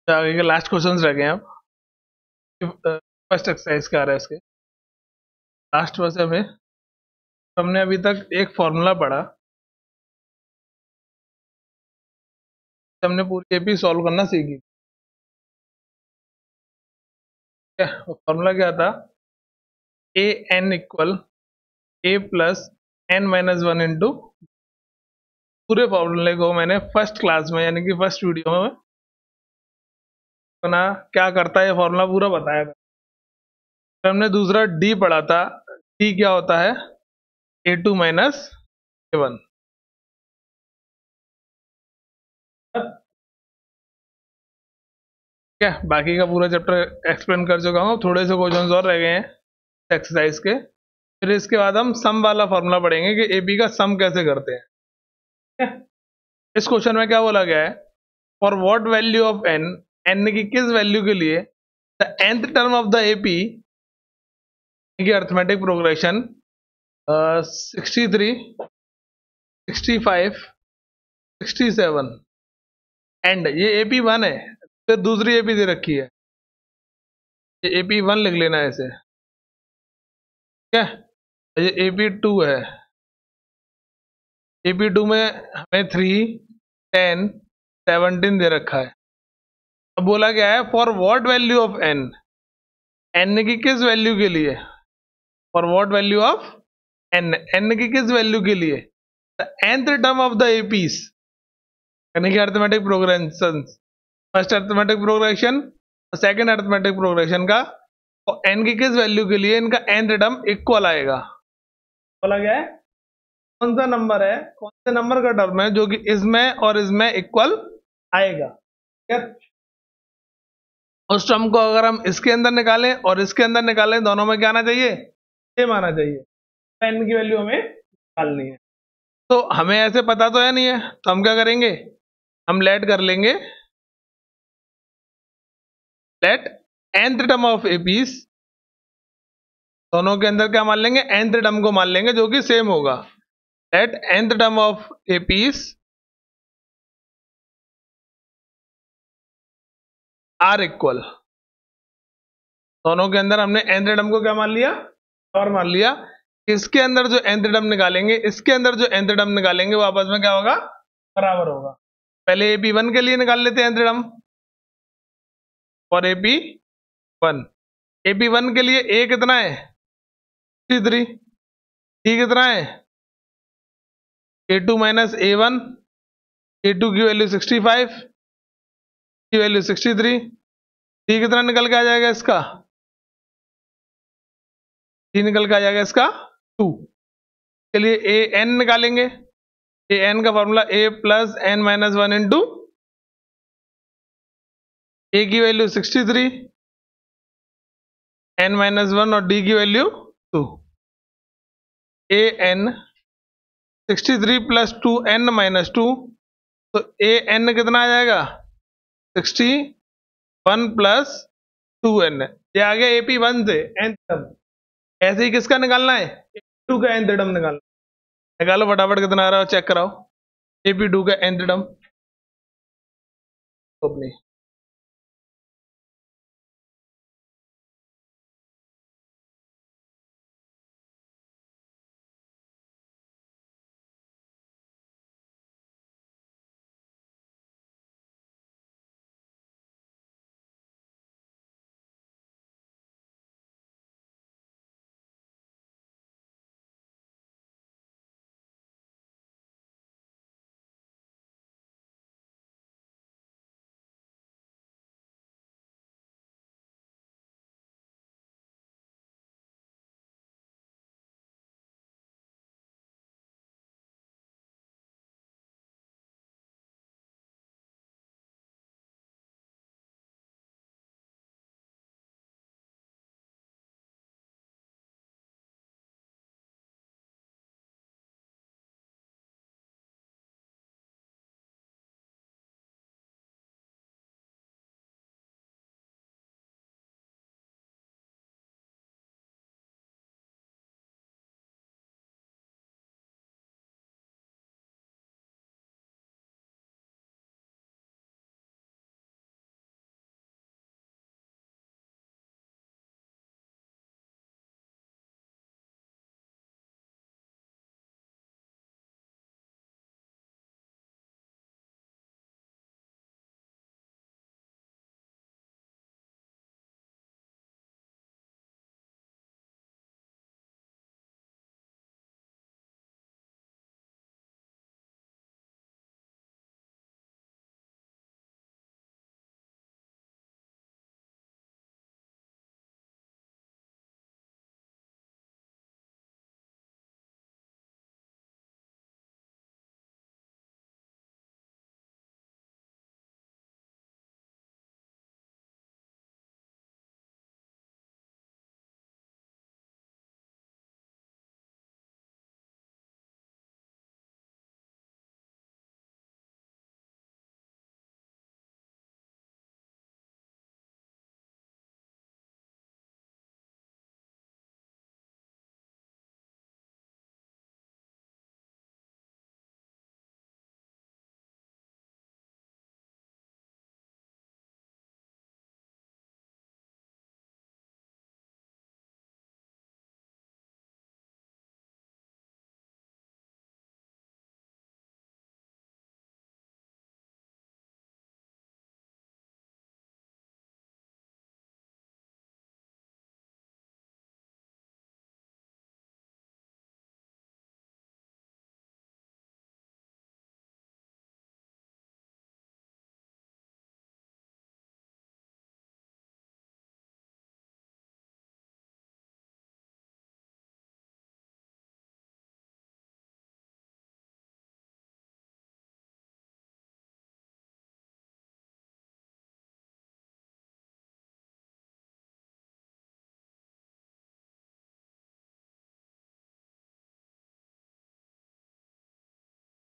आगे के last questions रह गए हैं अब। फर्स्ट एक्सरसाइज का आ रहा है इसके लास्ट में से हमने अभी तक एक फॉर्मूला पढ़ा, हमने पूरी एपी सॉल्व करना सीखी। क्या वो फॉर्मूला क्या था? A N equal A plus N minus one into. पूरे फॉर्मूले को मैंने फर्स्ट क्लास में यानी कि फर्स्ट वीडियो में अपना क्या करता है ये फॉर्मूला पूरा बताया था। फिर हमने दूसरा डी पढ़ा था। डी क्या होता है? A two minus A one. क्या बाकी का पूरा चैप्टर एक्सप्लेन कर चुका हूँ, थोड़े से क्वेश्चंस और रह गए हैं एक्सरसाइज के। फिर इसके बाद हम सम वाला फॉर्मूला पढ़ेंगे कि एबी का सम कैसे करते हैं। क्या? इस क्वेश्चन में क्या बोला गया है? For what value of n, n की किस वैल्यू के लिए the nth term of the AP की अर्थमेटिक प्रोग्रेशन 63, 65, 67 एंड ये एपी वन है, फिर दूसरी एपी दे रखी है, ये एपी वन लिख लेना है इसे। क्या ये एपी टू है? एपी टू में हमें 3, 10, 17 दे रखा है। अब बोला गया है for what value of n, n की किस वैल्यू के लिए? For what value of n, n की किस वैल्यू के लिए the nth term of the APs यानी कि arithmetic progression, first arithmetic progression और सेकंड अर्थमेटिक प्रोग्रेशन का एन की किस वैल्यू के लिए इनका nth टर्म इक्वल आएगा। बोला गया है कौन सा नंबर है, कौन से नंबर का टर्म है जो कि इसमें और इसमें इक्वल आएगा। उस टर्म को अगर हम इसके अंदर निकालें और इसके अंदर निकालें, दोनों में क्या आना चाहिए? सेम आना चाहिए। एन की वैल्यू हमें निकालनी है। तो हमें ऐसे पता तो है नहीं है, तो हम क्या करेंगे? हम लेट कर लेंगे, let nth term of APs, दोनों के अंदर क्या मान लेंगे? nth टर्म को मान लेंगे जो कि सेम होगा। Let nth term of APs are equal, दोनों के अंदर हमने nth टर्म को क्या मान लिया? और मान लिया। इसके अंदर जो nth टर्म निकालेंगे, इसके अंदर जो nth टर्म निकालेंगे वो आपस में क्या होगा? बराबर होगा। पहले एपी वन के लिए निकाल लेते हैं nth टर्म। और एपी वन, एपी वन के लिए ए कितना है? 63। डी कितना है? A two minus A one. A two की वैल्यू 65, की वैल्यू 63। डी कितना निकल के आ जाएगा इसका? डी निकल के आ जाएगा इसका 2। के लिए ए एन निकालेंगे। ए एन का formula A plus N minus one into A की वैल्यू 63, एन माइनस वन और डी की value 2। A N 63 plus 2 N minus 2, तो ए एन कितना आ जाएगा? 61 प्लस 2 एन। ये आ गया एपी वन से एन टर्म। ऐसे ही किसका निकालना है? टू का एन टर्म निकालना। निकालो फटाफट कितना आ रहा है चेक कराओ। एपी टू का एन टर्म अपनी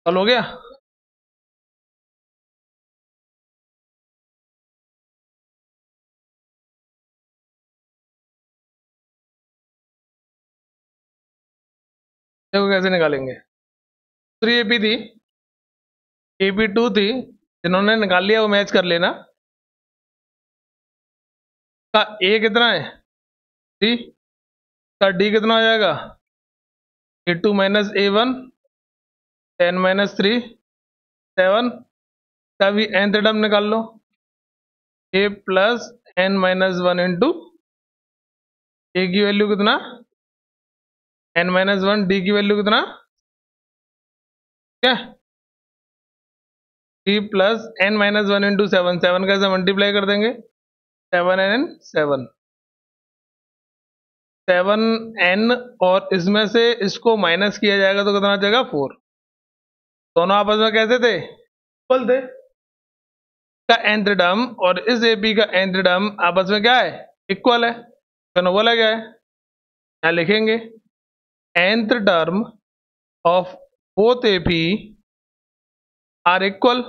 चलो हो गया। देखो कैसे निकालेंगे। दूसरी एपी थी, एपी टू थी, जिन्होंने निकाल लिया वो मैच कर लेना। का ए कितना है, डी। का डी कितना हो जाएगा, ए टू माइनस ए वन, 10 - 3 7। का भी nth टर्म निकाल लो, ए प्लस n-1 इंटू ए की वैल्यू कितना, n-1, डी की वैल्यू कितना, क्या 3 प्लस n-1 इंटू 7। 7 कैसे मल्टीप्लाई कर देंगे, 7 n, और इसमें से इसको माइनस किया जाएगा तो कितना आ जाएगा 4। दोनों आपस में कैसे थे, इक्वल थे। का nth टर्म और इस एपी का nth टर्म आपस में क्या है, इक्वल है। दोनों बोला क्या है, यहाँ लिखेंगे nth term of both AP are equal.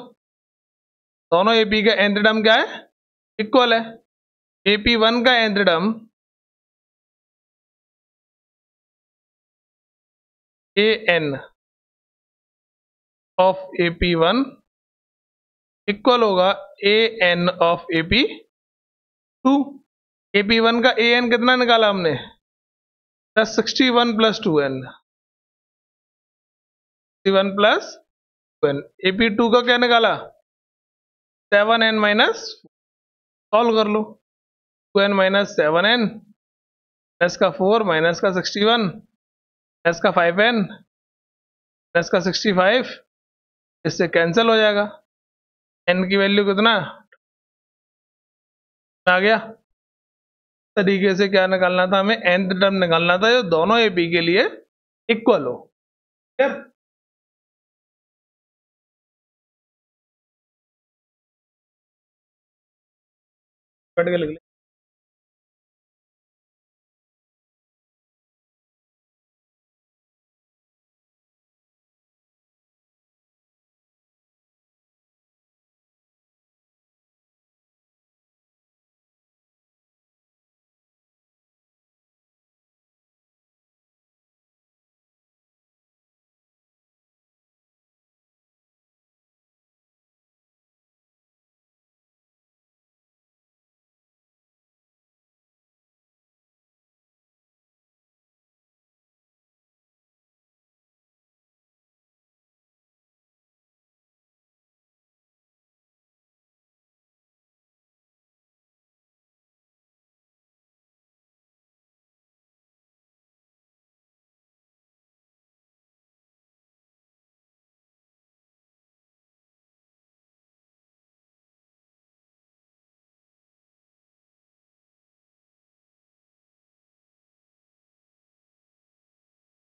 दोनों एपी का nth टर्म क्या है, इक्वल है। एपी वन का nth term A N of AP one equal होगा A N of AP two. AP one का ए एन कितना निकाला हमने, 61 + 2n, 61 + 2n। एपी टू का क्या निकाला, 7n-, सॉल्व कर लो। 2n - 7n प्लस का 4 माइनस का 61 प्लस का 5n प्लस का 65, इससे कैंसिल हो जाएगा। n की वैल्यू कितना आ गया। तरीके से क्या निकालना था हमें, nth टर्म निकालना था जो दोनों एपी के लिए इक्वल हो। क्लियर, कट के लिख ले।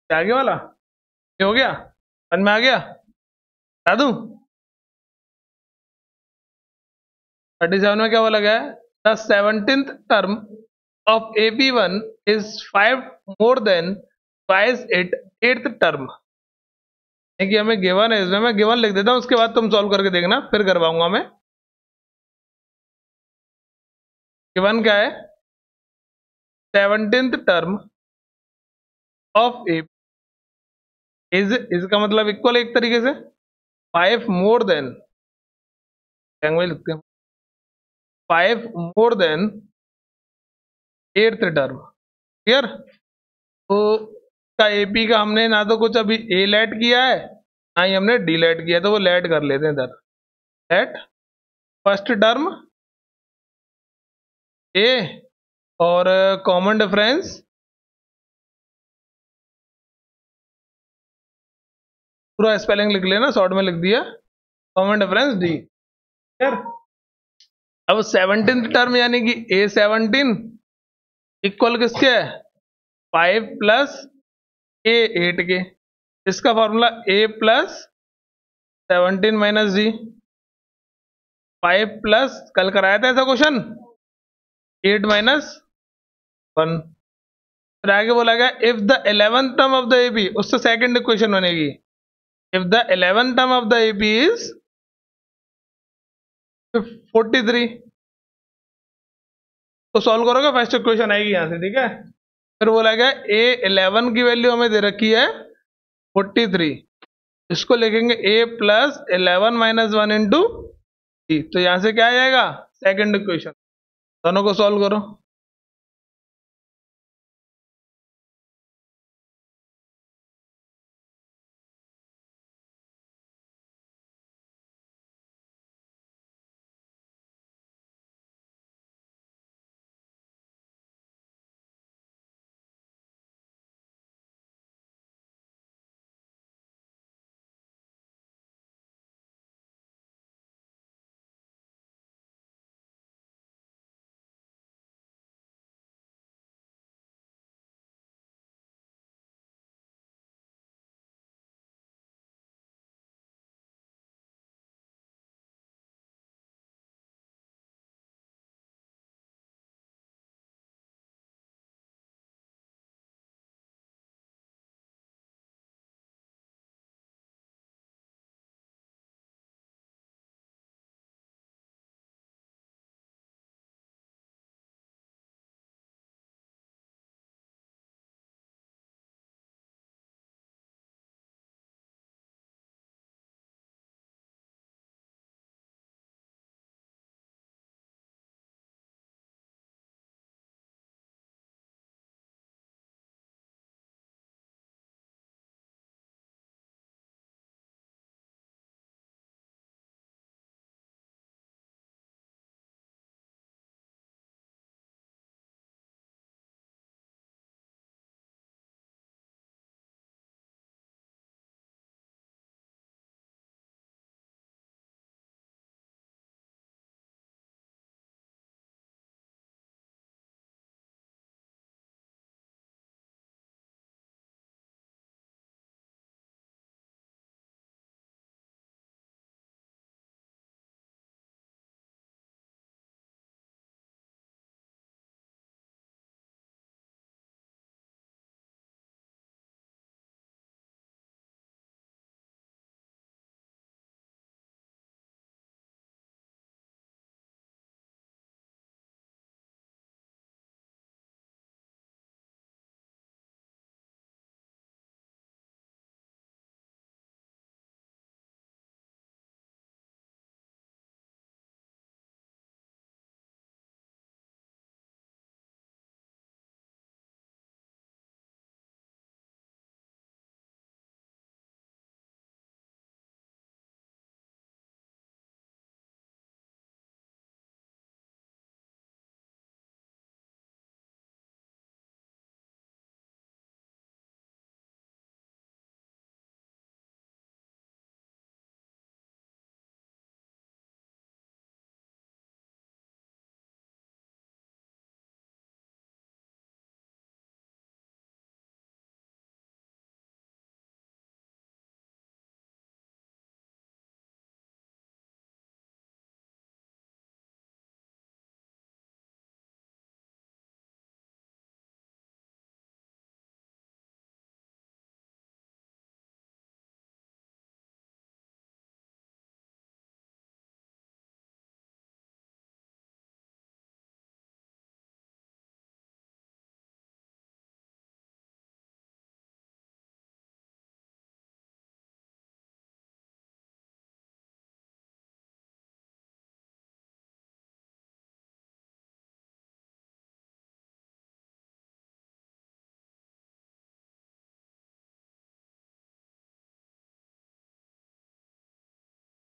आगे वाला ये हो गया, मन में आ गया, बता दूं। 37 में क्या बोला गया है, the 17th term of AP one is 5 more than twice it 8th term. कि हमें गिवन है, इसमें मैं गिवन लिख देता हूं, उसके बाद तुम सॉल्व करके देखना, फिर करवाऊंगा मैं। गिवन क्या है, 17th term of AP is का मतलब इक्वल, एक तरीके से 5 मोर देन, लिखते हैं 5 more than 8th term. Clear. तो का एपी का हमने ना तो कुछ अभी ए लेट किया है, ना ही हमने डी लेट किया, तो वो लेट कर लेते हैं इधर। लेट फर्स्ट टर्म ए और कॉमन डिफरेंस पूरा स्पेलिंग लिख लेना, शॉर्ट में लिख दिया, कॉमन डिफरेंस डी। अब 17th टर्म यानी कि ए 17 इक्वल किसके है, 5 प्लस ए 8 के। इसका formula A plus 17 minus D, 5 plus, कल कराया था ऐसा क्वेश्चन, 8 माइनस 1। फिर आगे बोला गया if the 11th term of the AP, उससे सेकंड इक्वेशन बनेगी, If the 11th term of the AP is 43, तो सॉल्व करोगे फर्स्ट इक्वेशन आएगी यहां से, ठीक है। फिर बोला गया A11 की वैल्यू हमें दे रखी है 43, इसको लिखेंगे A+11-1 टी, तो यहां से क्या आ जाएगा सेकंड इक्वेशन। दोनों को सॉल्व करो।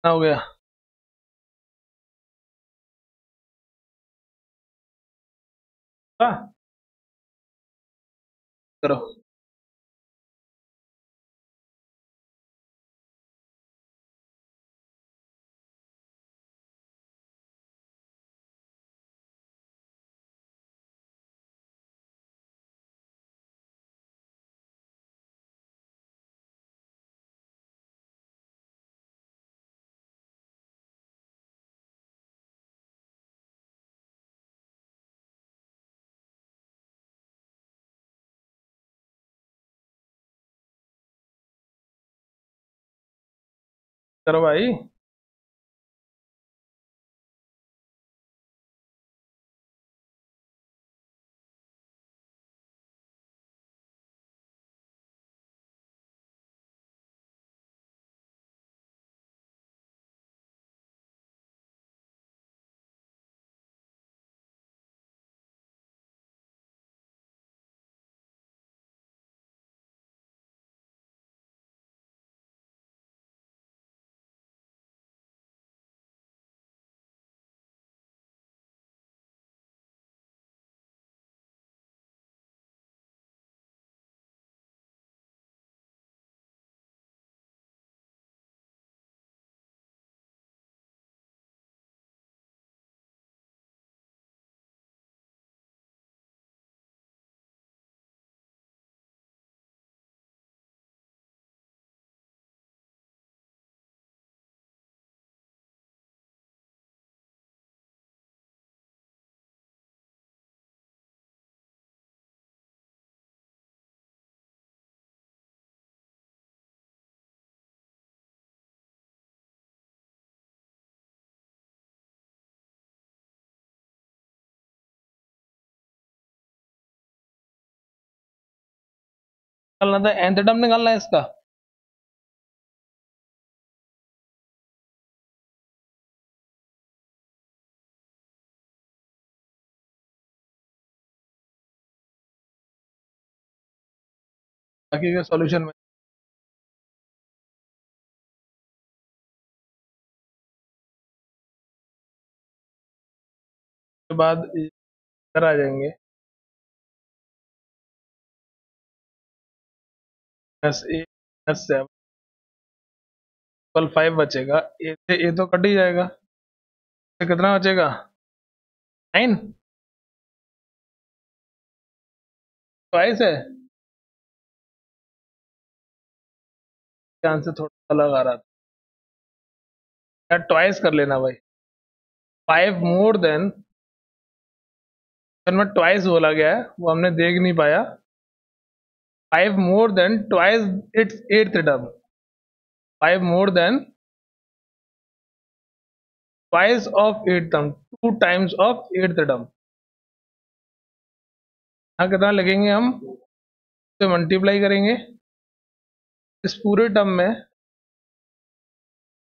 हो गया। हाँ, करो। करो भाई। निकालना था, nth टर्म निकालना है इसका। बाकी के सॉल्यूशन में के बाद इधर आ जाएंगे, -8 -7 इक्वल 5 बचेगा। ए से ए तो कट ही जाएगा, तो कितना बचेगा 9। ट्वाइस है, ध्यान से थोड़ा अलग आ रहा था यार, ट्वाइस कर लेना भाई। 5 मोर देन, में ट्वाइस बोला गया है वो हमने देख नहीं पाया। 5 more than twice its 8th term, 5 more than twice of 8th term, 2 times of 8th term. यहाँ कितना लिखेंगे हम, तो मल्टीप्लाई करेंगे इस पूरे टर्म में,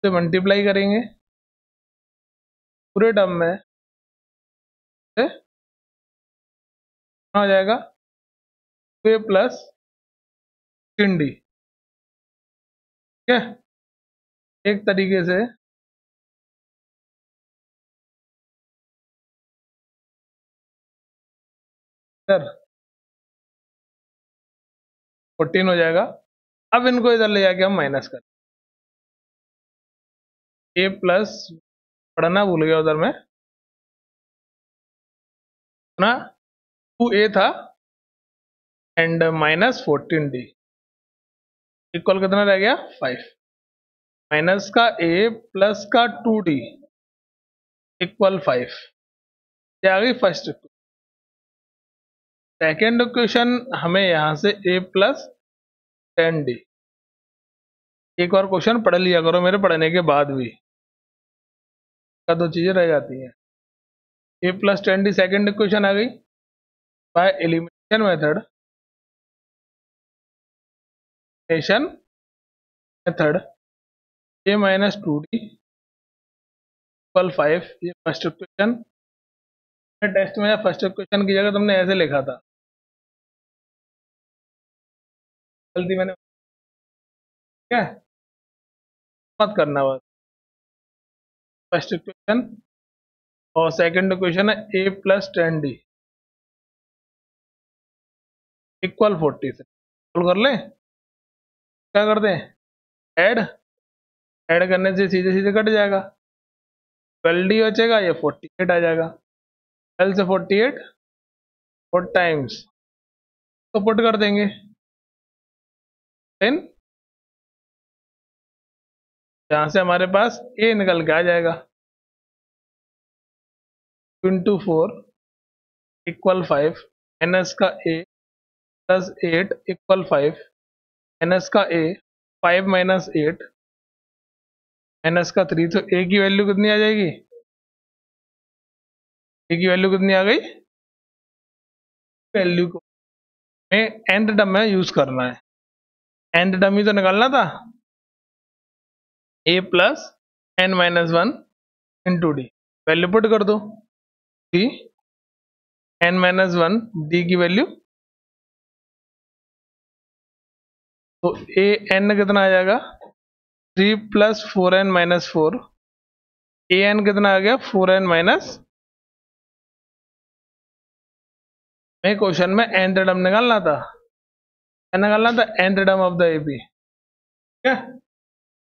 से मल्टीप्लाई करेंगे पूरे टर्म में, से हो जाएगा 2a प्लस 3d। ठीक है, एक तरीके से सर 14 हो जाएगा। अब इनको इधर ले जाके हम माइनस कर, a प्लस, पढ़ना भूल गया उधर में ना, 2a था एंड -14d इक्वल कितना रह गया 5, माइनस का a प्लस का 2d इक्वल 5। ये आ गई फर्स्ट। सेकेंड इक्वेशन हमें यहां से a प्लस 10d, एक और क्वेश्चन पढ़ लिया करो मेरे पढ़ने के बाद भी, का दो चीजें रह जाती हैं। a plus 10d second equation आ गई by elimination method, a minus 2d equal 5। ये फर्स्ट इक्वेशन, टेस्ट में फर्स्ट इक्वेशन की जगह तुमने ऐसे लिखा था, गलती मैंने, ठीक है मत करना बस। फर्स्ट इक्वेशन और सेकंड इक्वेशन है a प्लस 10d इक्वल 40 से सोल्व कर लें। क्या करते हैं, ऐड, ऐड करने से सीधे सीधे कट जाएगा, 12d बचेगा, ये 48 आ जाएगा। 12 से 48 4 टाइम्स तो पुट कर देंगे, देन यहाँ से हमारे पास a निकल के आ जाएगा, 4 इक्वल 5 माइनस का a प्लस 8 इक्वल 5 माइनस का a 5 माइनस 8 माइनस का 3, तो ए की वैल्यू कितनी आ जाएगी? ए की वैल्यू कितनी आ गई? वैल्यू को एंड टर्म में यूज करना है, एंड टर्म ही तो निकालना था, A plus N minus one into D. Value put कर दो, D N minus one, D की वैल्यू, तो ए एन कितना आ जाएगा? 3 plus 4n minus 4, A N कितना आ गया? 4n माइनस, मैं क्वेश्चन में एंड टर्म निकालना था, क्या निकालना था? And term of the AP. ठीक है,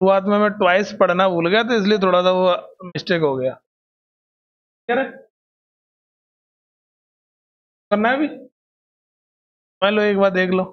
शुरुआत में मैं ट्वाइस पढ़ना भूल गया तो इसलिए थोड़ा सा वो मिस्टेक हो गया। क्या करना है अभी? मान लो एक बार देख लो,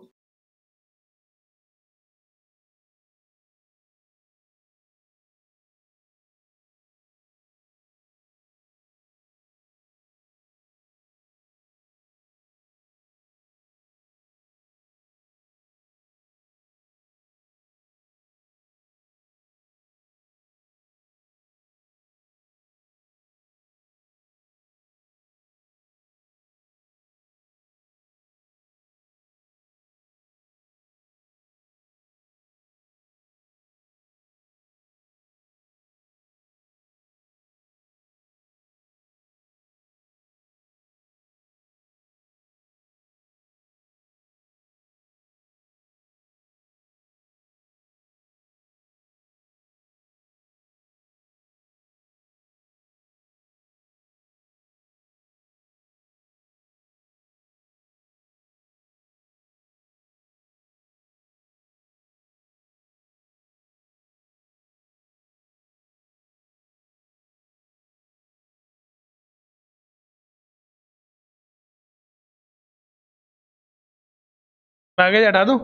मैं आगे हटा दूं?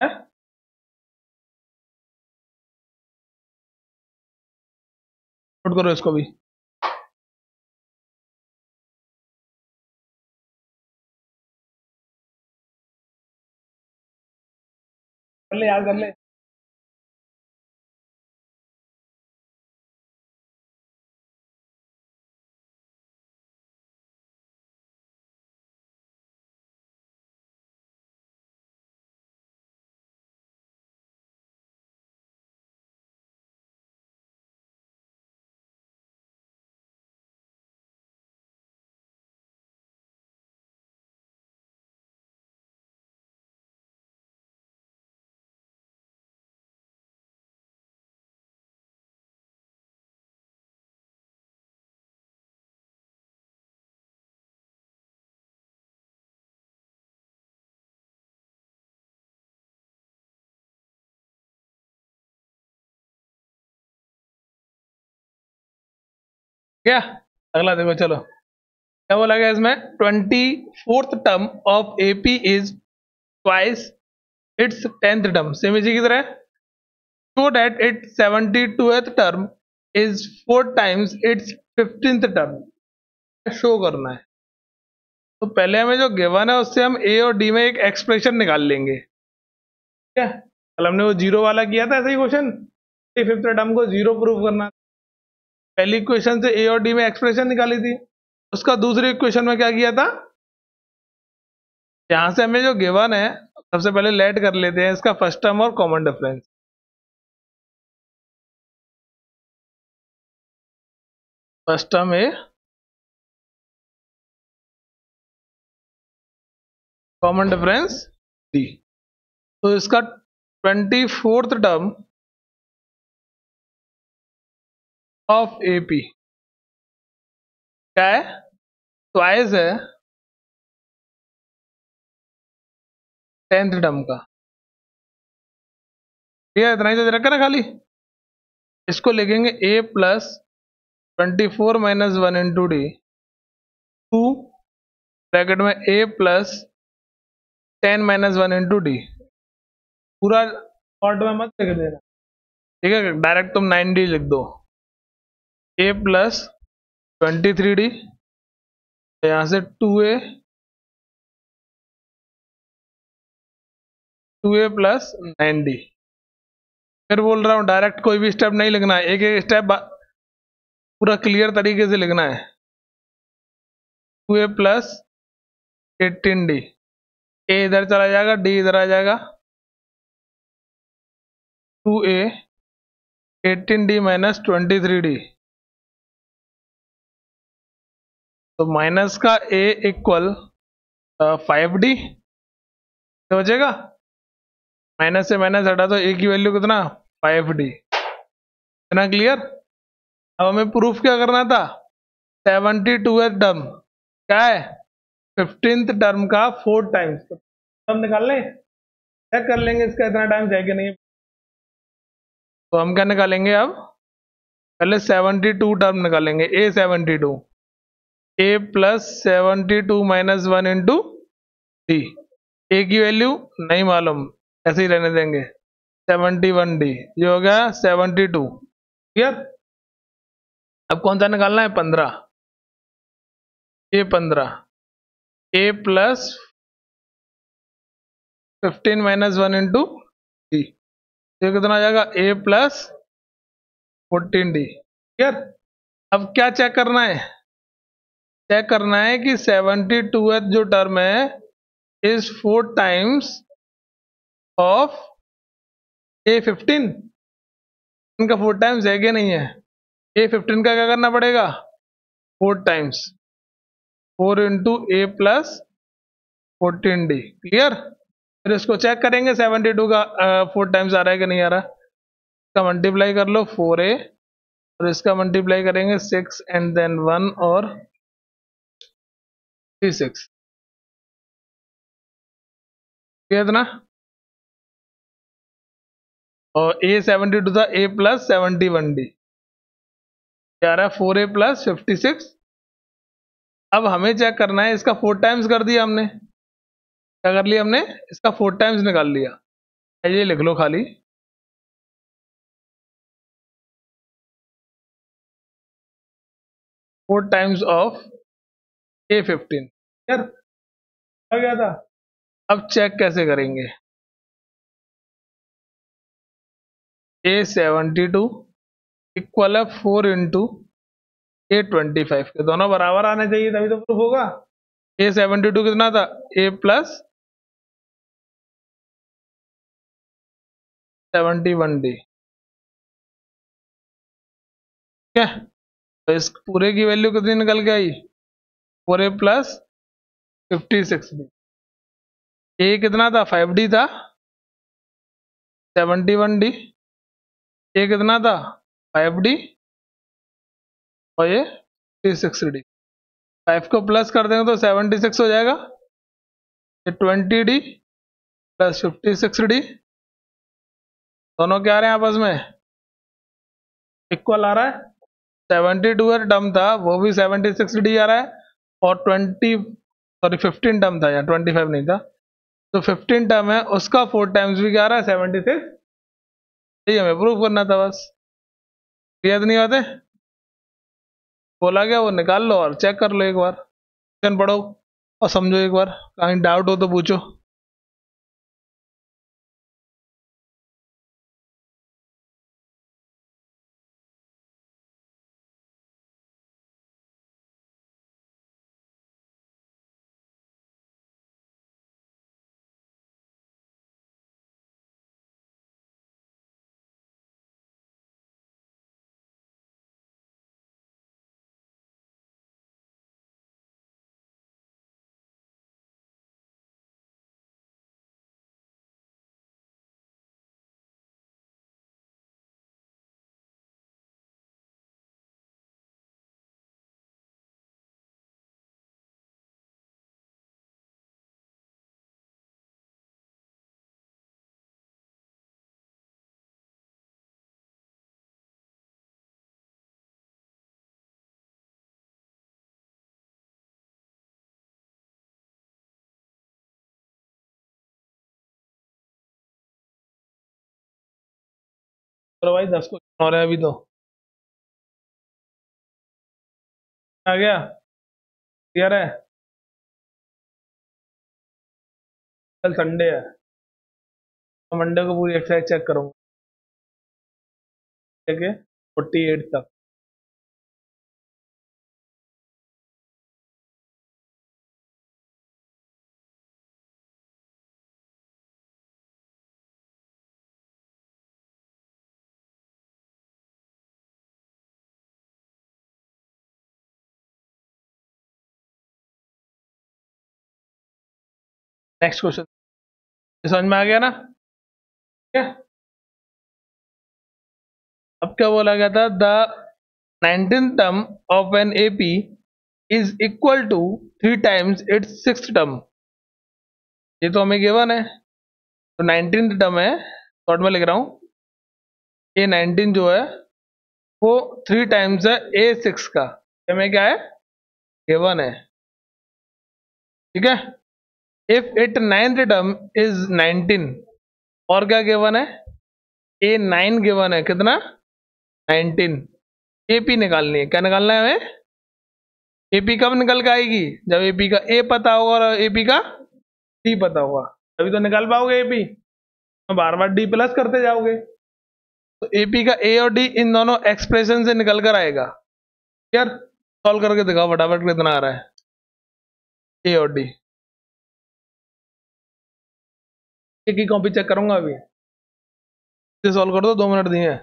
है? नोट करो इसको भी। कर ले याद कर ले। क्या अगला देखो, चलो क्या बोला गया इसमें? 24th term of AP is twice its 10th term, same इसी की तरह, so that its 72th term is 4 times its 15th term, show करना है। तो पहले हमें जो गिवन है उससे हम ए और डी में एक एक्सप्रेशन निकाल लेंगे। ठीक है, कल हमने वो जीरो वाला किया था ऐसा ही क्वेश्चन, फिफ्थ टर्म को जीरो प्रूव करना। पहली इक्वेशन से ए और डी में एक्सप्रेशन निकाली थी, उसका दूसरी इक्वेशन में क्या किया था? यहां से हमें जो गिवन है सबसे पहले लेट कर लेते हैं इसका फर्स्ट टर्म और कॉमन डिफरेंस। फर्स्ट टर्म ए, कॉमन डिफरेंस डी, तो इसका 24th टर्म ऑफ एपी क्या है? ट्वाइस है 10th टर्म का। ठीक है, इतना ही तो दे रखा ना खाली, इसको लिखेंगे A plus 24 minus one into D, two bracket में A plus 10 minus one into D, पूरा शॉर्ट में मत लिख देना। ठीक है, डायरेक्ट तुम 9d लिख दो, ए प्लस 23d, यहाँ से 2a प्लस 9d, फिर बोल रहा हूँ डायरेक्ट कोई भी स्टेप नहीं लिखना है, एक एक स्टेप पूरा क्लियर तरीके से लिखना है। 2a प्लस 18d, ए इधर चला जाएगा, डी इधर आ जाएगा। 2a 18d माइनस 23d, तो माइनस का a इक्वल 5d हो जाएगा। माइनस से माइनस हटा तो a की वैल्यू कितना, 5d। इतना क्लियर। अब हमें प्रूफ क्या करना था, 72th टर्म क्या है, 15th टर्म का 4 टाइम्स, तो टर्म निकाल लें, चेक कर लेंगे इसका इतना टाइम्स है कि नहीं। तो हम क्या निकालेंगे, अब पहले 72 टर्म निकालेंगे, a 72, a plus 72 minus 1 into D. A की वैल्यू नहीं मालूम, ऐसे ही रहने देंगे, 71d, ये हो गया 72। क्लियर। अब कौन सा निकालना है, 15, ए 15, ए प्लस 15 माइनस 1 इंटू डी, ये कितना आ जाएगा, ए प्लस 14d। क्लियर। अब क्या चेक करना है, चेक करना है कि 72th जो टर्म है इज 4 टाइम्स ऑफ A15, इनका 4 टाइम्स है कि नहीं है। A15 का क्या करना पड़ेगा, 4 टाइम्स, 4 इंटू ए प्लस 14d। क्लियर। फिर इसको चेक करेंगे 72 का 4 टाइम्स आ रहा है कि नहीं आ रहा। इसका मल्टीप्लाई कर लो 4a, और इसका मल्टीप्लाई करेंगे 6 एंड देन 1 और 6। क्लियर ना। और A72 था, a प्लस 71d, क्या आ रहा है 4a प्लस 56। अब हमें चेक करना है, इसका 4 टाइम्स कर दिया हमने, क्या कर लिया हमने, इसका 4 टाइम्स निकाल लिया। ये लिख लो खाली, फोर टाइम्स ऑफ A15। यार आ गया था। अब चेक कैसे करेंगे, A72 इक्वल है 4 इंटू A25 के, दोनों बराबर आने चाहिए तभी तो प्रूफ होगा। A72 कितना था, a प्लस 71d। ठीक है, तो इस पूरे की वैल्यू कितनी निकल के आई, 4a प्लस 56d। ए कितना था, 5d था, 71d, ए कितना था 5d, और ये 56d। 5 को प्लस कर देंगे तो 76 हो जाएगा, ये 20d प्लस 56d, दोनों क्या आ रहे हैं आपस में, इक्वल आ रहा है। 72 टर्म था वो भी 76d आ रहा है, और 15 टर्म था, यहाँ 25 नहीं था, तो 15 टर्म है उसका 4 टाइम्स भी क्या आ रहा है, 76। यही हमें प्रूव करना था बस। याद नहीं आते, बोला गया वो निकाल लो और चेक कर लो एक बार, क्वेश्चन पढ़ो और समझो एक बार, कहीं डाउट हो तो पूछो। चलो भाई 10 क्वेश्चन और है अभी तो, आ गया, क्लियर है। कल संडे है, तो मंडे को पूरी एक्सरसाइज चेक करूंगा। लेके 48 तक। नेक्स्ट क्वेश्चन समझ में आ गया ना? ठीक है, अब क्या बोला गया था? The 19th term of an AP is equal to 3 times its 6th term. ये तो हमें गिवन है, तो 19th टर्म है, शॉर्ट में लिख रहा हूं, ए 19 जो है वो 3 टाइम्स है ए 6 का। हमें क्या है? गिवन है। ठीक है, if it 9th term is 19, और क्या गिवन है? ए 9 गिवन है, कितना? 19। एपी निकालनी है, क्या निकालना है हमें? एपी कब निकल के आएगी? जब एपी का ए पता होगा और एपी का डी पता होगा, तभी तो निकाल पाओगे एपी। बार बार डी प्लस करते जाओगे, तो एपी का ए और डी इन दोनों एक्सप्रेशन से निकल कर आएगा। यार सॉल्व करके दिखाओ फटाफट, कितना आ रहा है ए और डी। एक ही कॉपी चेक करूंगा अभी, सॉल्व कर दो, 2 मिनट दिए हैं।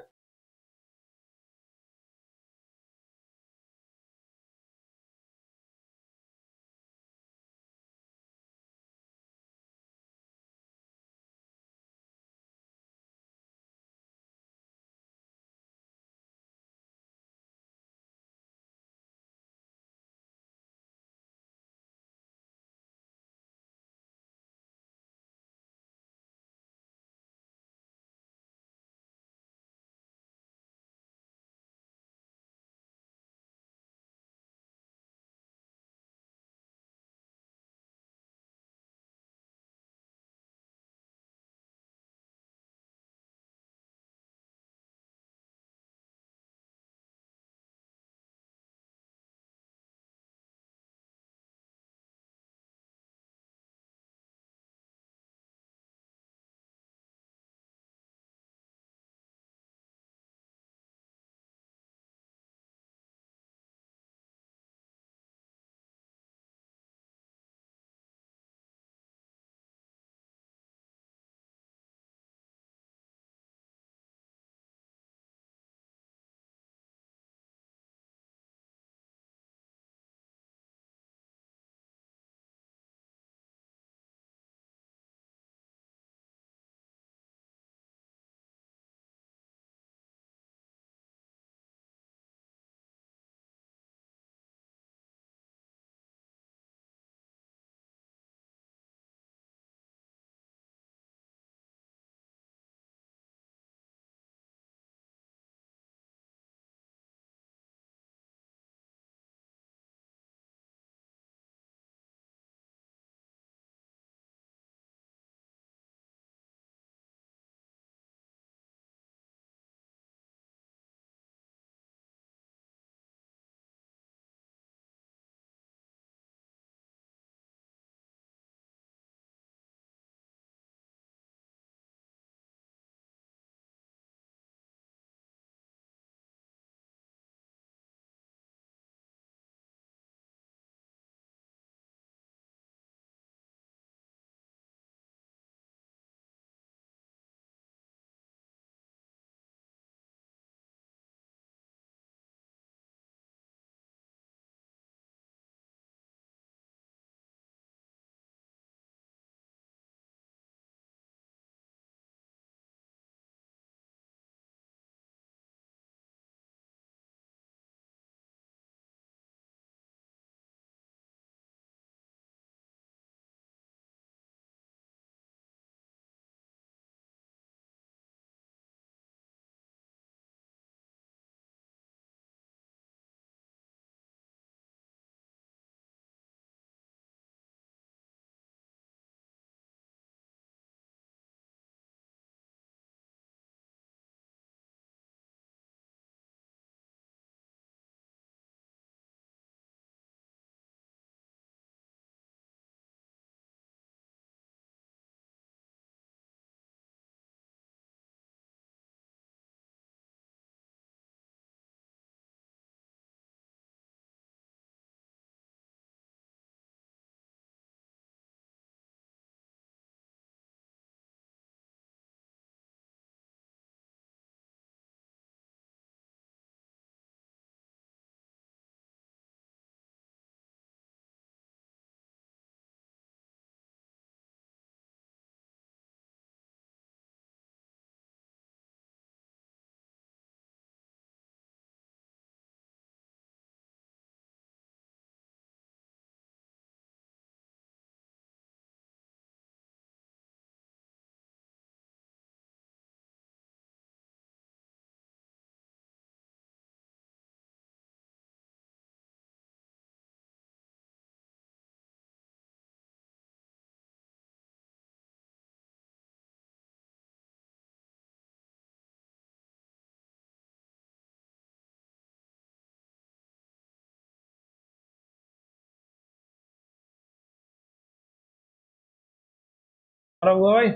हुआ भाई?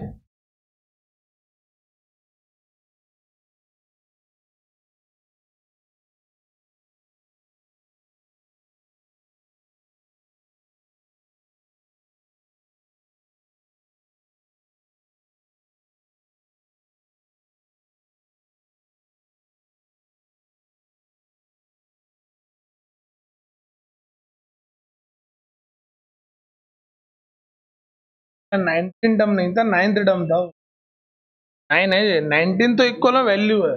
नाइनटीन टर्म नहीं था, नाइन्थ टर्म था। 9 है ये, 19 तो इक्वल वैल्यू है।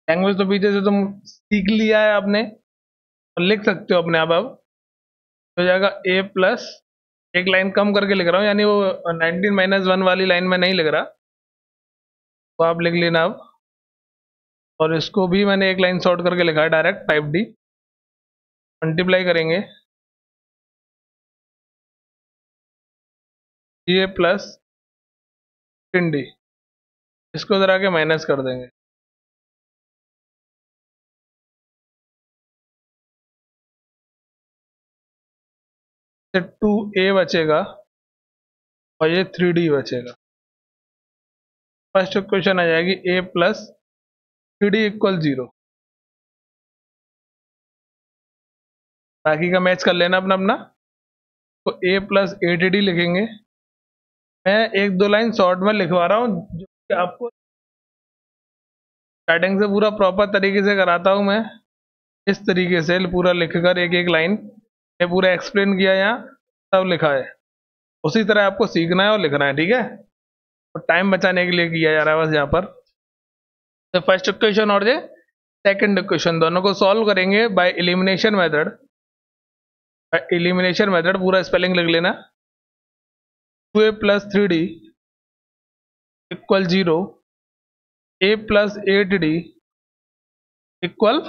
लैंग्वेज तो पीछे से तुम सीख लिया है आपने, और लिख सकते हो अपने आप। अब हो जाएगा ए प्लस, एक लाइन कम करके लिख रहा हूँ, यानी वो 19 - 1 वाली लाइन में नहीं लिख रहा, तो आप लिख लेना अब। और इसको भी मैंने एक लाइन शॉर्ट करके लिखा है डायरेक्ट 5D। मल्टीप्लाई करेंगे ए प्लस 15D, इसको जरा के माइनस कर देंगे। तो 2A बचेगा और ये 3D बचेगा। फर्स्ट क्वेश्चन आ जाएगी ए प्लस 3D इक्वल 0। बाकी का मैच कर लेना अपना अपना। तो ए प्लस 8D लिखेंगे। मैं एक दो लाइन शॉर्ट में लिखवा रहा हूँ, जो कि आपको स्टार्टिंग से पूरा प्रॉपर तरीके से कराता हूँ मैं। इस तरीके से पूरा लिखकर एक एक लाइन ये पूरा एक्सप्लेन किया, यहाँ सब लिखा है। उसी तरह आपको सीखना है और लिखना है, ठीक है। तो टाइम बचाने के लिए किया जा रहा है बस यहाँ पर। तो फर्स्ट इक्वेशन और ये सेकंड इक्वेशन दोनों को सॉल्व करेंगे bye elimination method. Elimination method पूरा स्पेलिंग लिख लेना। 2A plus 3D equal 0, A plus 8D equal,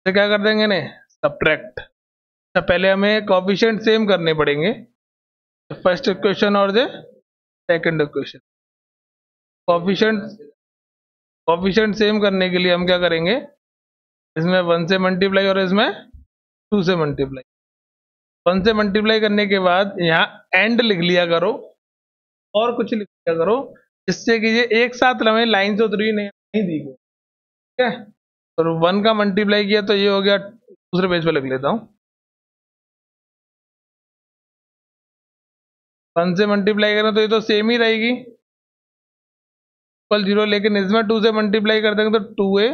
तो क्या कर देंगे ने सब्ट्रैक्ट। तो पहले हमें कोफिशिएंट सेम करने पड़ेंगे, फर्स्ट इक्वेशन और जो second equation. Coefficient coefficient same करने के लिए हम क्या करेंगे, इसमें 1 से मल्टीप्लाई और इसमें 2 से मल्टीप्लाई। 1 से मल्टीप्लाई करने के बाद यहाँ एंड लिख लिया करो, और कुछ लिख लिया करो, जिससे कि ये एक साथ हमें लाइन से उतरी नहीं दी गई, ठीक है। और 1 का मल्टीप्लाई किया तो ये हो गया, दूसरे पेज पे लिख लेता हूँ। 1 से मल्टीप्लाई करें तो ये तो सेम ही रहेगी इक्वल 0, लेकिन इसमें 2 से मल्टीप्लाई कर देंगे तो 2A,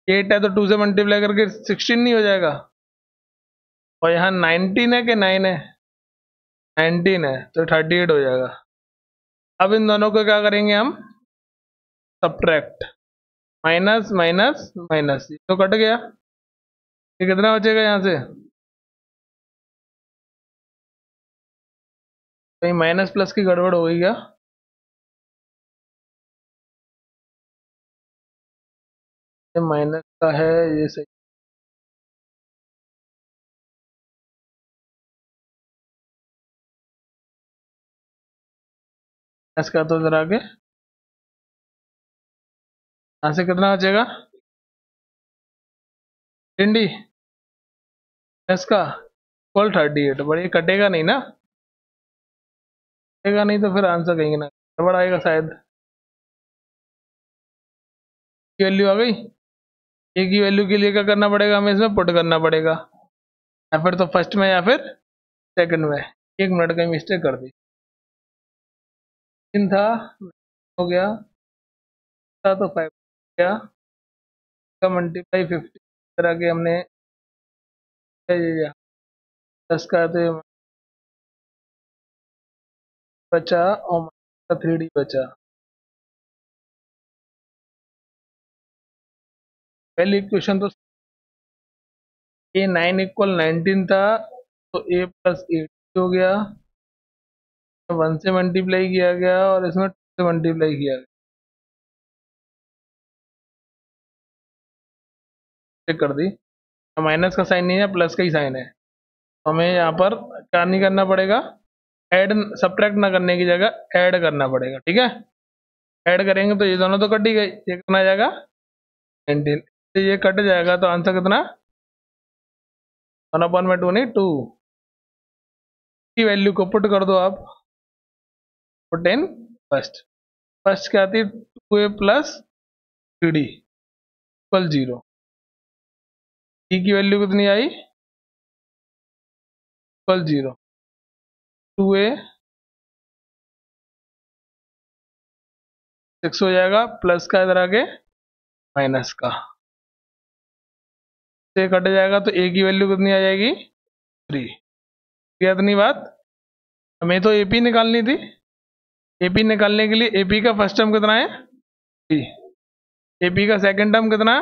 8 है तो 2 से मल्टीप्लाई करके 16 नहीं हो जाएगा। और यहाँ 19 है कि 9 है, 19 है तो 38 हो जाएगा। अब इन दोनों को क्या करेंगे हम, सब्ट्रैक्ट, माइनस माइनस माइनस, ये तो कट गया। ये कितना बचेगा यहाँ से, कहीं माइनस प्लस की गड़बड़ हो गई क्या? ये माइनस का है, ये सही। इसका तो जरा आगे, यहाँ से कितना बचेगा, भिंडी इसका इक्वल 38। बड़ी कटेगा नहीं ना, कटेगा नहीं तो फिर आंसर कहीं ना गड़बड़ आएगा शायद। वैल्यू आ गई, ए की वैल्यू के लिए क्या करना पड़ेगा, हमें इसमें पुट करना पड़ेगा, या फिर तो फर्स्ट में या फिर सेकंड में। 1 मिनट का मिस्टेक कर दी, तीन था हो गया, था तो 5 हो गया, का मल्टीप्लाई 50 तरह के हमने 10 का तो ये बचा, और 3D बचा। पहली इक्वेशन तो ए 9 इक्वल 19 था, तो ए प्लस 8 हो गया, 1 से मल्टीप्लाई किया गया और इसमें 2 से मल्टीप्लाई किया गया, चेक कर दी। माइनस का साइन नहीं है, प्लस का ही साइन है। हमें यहाँ पर क्या नहीं करना पड़ेगा, ऐड, सब्ट्रैक्ट ना करने की जगह ऐड करना पड़ेगा, ठीक है। ऐड करेंगे तो ये दोनों तो कट ही गई, ये कितना आ जाएगा 19, ये कट जाएगा तो आंसर कितना 1/22 की वैल्यू को पुट कर दो आप, पुट इन फर्स्ट, फर्स्ट क्या आती है 2a plus 3d equal 0, e की वैल्यू कितनी आई इक्वल 0, 2a 6 हो जाएगा प्लस का इधर आगे माइनस का, से कट जाएगा तो a की वैल्यू कितनी आ जाएगी 3। क्या इतनी बात, हमें तो AP निकालनी थी, AP निकालने के लिए AP का फर्स्ट टर्म कितना है 3, AP का सेकंड टर्म कितना,